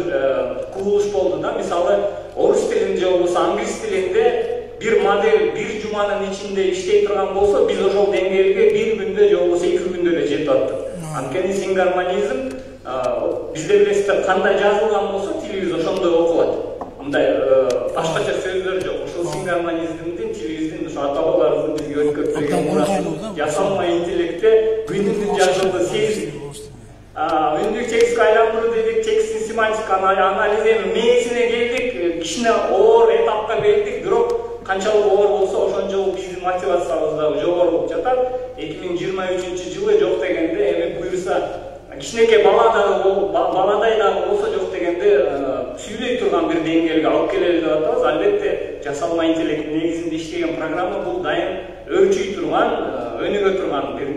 кубулуш болду да. Мисалы, орус тилинде же болбосо англис тилинде бир модель бир жуманын ичинде иштей турган болсо, биз ошол деңгээлге бир күндө же болбосо 2 күндө эле жетип аттык. Анткени сингармонизм бизде билесиздер, кандай жазылган болсо тилибиз ошондой окулат. Мындай башкача сөздөр жок. Ошол сингармонизмдин тилибиздин ошо ата-бабаларыбыздын бизге өткөрүп берген жасалма интеллектте күнүнүн жазылды сезим. Үндү текстке айландыруу дедик, тексттин семантика анализи, мээсине келдик, кичине оор этапка келдик, бирок канчалык оор болсо ошончо биздин мотивациябыз дагы жогору болуп жатат. 2023-жылы жок дегенде, эми буюрса кичинекей баладай дагы болсо жок дегенде сүйлөй турган бир деңгээлге алып келели деп атабыз. Албетте жасалма интеллект негизинде иштеген программа бул дайым өрчүй турган, өнүгө турган бир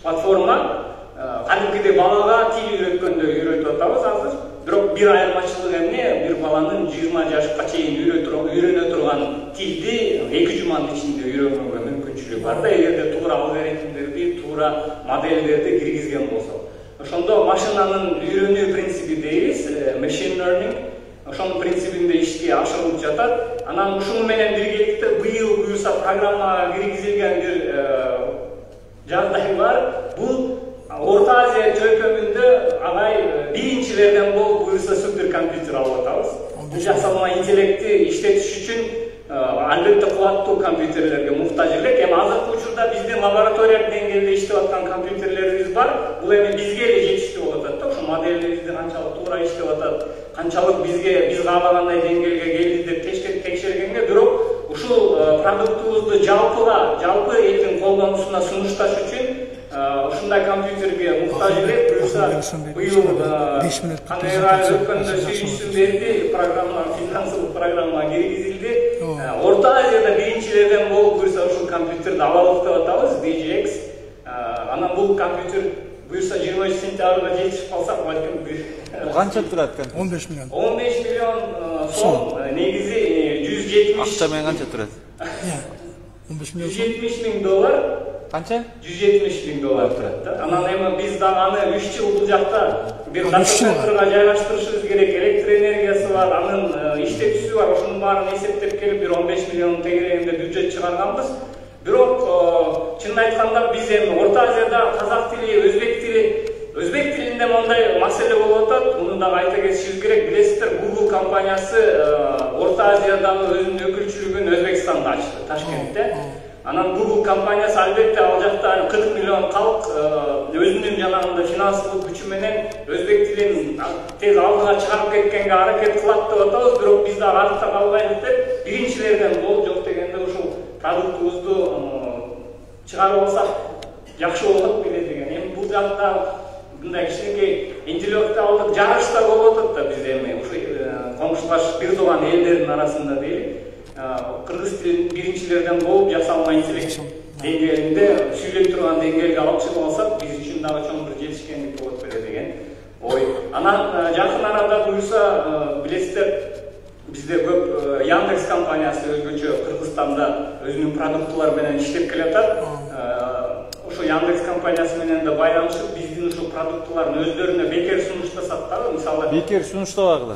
платформа. Кадимкидей балага тил үйрөткөндөй үйрөтүп атабыз азыр. Бирок бир айырмачылык эмне? Бир баланын 20 жашка чейин үйрөнө турган тилди 2 жуманын ичинде үйрөнүүгө мүмкүнчүлүгү бар да, эгерде туура алгоритмдерди, туура модельдерди киргизген болсо. Ошондо машинанын үйрөнүү принципи дейбиз, machine learning, ошонун принцибинде ишке ашырылып жатат. Анан ушуну менен биргеликте быйыл буюрса программага киргизилген бир жагдай бар. Бул Орта Азия чөйкөмүндө агай биринчилерден болуп буюрса суперкомпьютер алып атабыз. Бул жасалма интеллекти иштетиш үчүн албетте кубаттуу компьютерлерге муктаж элек. Эми азыркы учурда биздин лаборатория деңгээлде иштеп аткан компьютерлерибиз бар. Бул эми бизге эле жетиштүү болуп атат да. Ошо модельдерибизди канчалык туура иштеп атат, канчалык биз каабагандай деңгээлге келди деп текшергенге, бирок ушул продуктубузду жалпы элдин колдонуусуна сунушташ үчүн ушундай компьютерге муктаж элек. Буюрса быйыл кандай өткөндө сүйүнчү берди, программа, финансылык программа киргизилди. Орта Азияда биринчилерден болуп буюрса ушул компьютерди алалык деп атабыз, DGX. Анан бул компьютер буюрса 20 сентябрга жетишип калсак, балким бир Канча турат экен? 15 миллион. 15 миллион сом. Негизи 170. Акча менен канча турат? 15 миллион. 170 миң доллар. Канча? 170 миң доллар турат да. Анан эми биз дагы аны 3 жыл бул жакта бир дата центрга жайгаштырышыбыз керек. Электр энергиясы бар, анын иштетүүсү бар. Ошонун баарын эсептеп келип бир 15 миллион тегерегинде бюджет чыгарганбыз. Бирок чынын айтканда биз эми Орта Азияда казак тили, өзбек тилинде мондай маселе болуп атат. Муну дагы айта кетишибиз керек. Билесиздер, Google компаниясы Орта Азиядагы өзүнүн өкүлчүлүгүн Өзбекстанда ачты, Ташкентте. Анан Google компаниясы албетте ал жакта 40 миллион калк өзүнүн жанагындай финансылык күчү менен өзбек тилин тез алдыга чыгарып кеткенге аракет кылат деп атабыз. Бирок биз дагы артта калбайлык деп биринчилерден болуп жок дегенде ушул продуктубузду чыгарып алсак жакшы болот беле деген. Эми бул жакта мындай кичинекей интеллектуалдык жарыш да болуп атат да. Биз эми ушу коңшулаш бир тууган элдердин арасында дейли, кыргыз тилин биринчилерден болуп жасалма интеллект деңгээлинде сүйлөй турган деңгээлге алып чыгып алсак, биз үчүн дагы чоң бир жетишкендик болот беле деген ой. Анан жакын арада буюрса билесиздер, Bizde көп Яндекс компаниясы өзгөчө Кыргызстанда өзүнүн продуктылары менен иштеп келатат. Ошо Яндекс компаниясы менен да байланышып, биздин ушул продуктыларын өздөрүнө бекер сунуштасат да, мисалы. Бекер сунуштабагыла.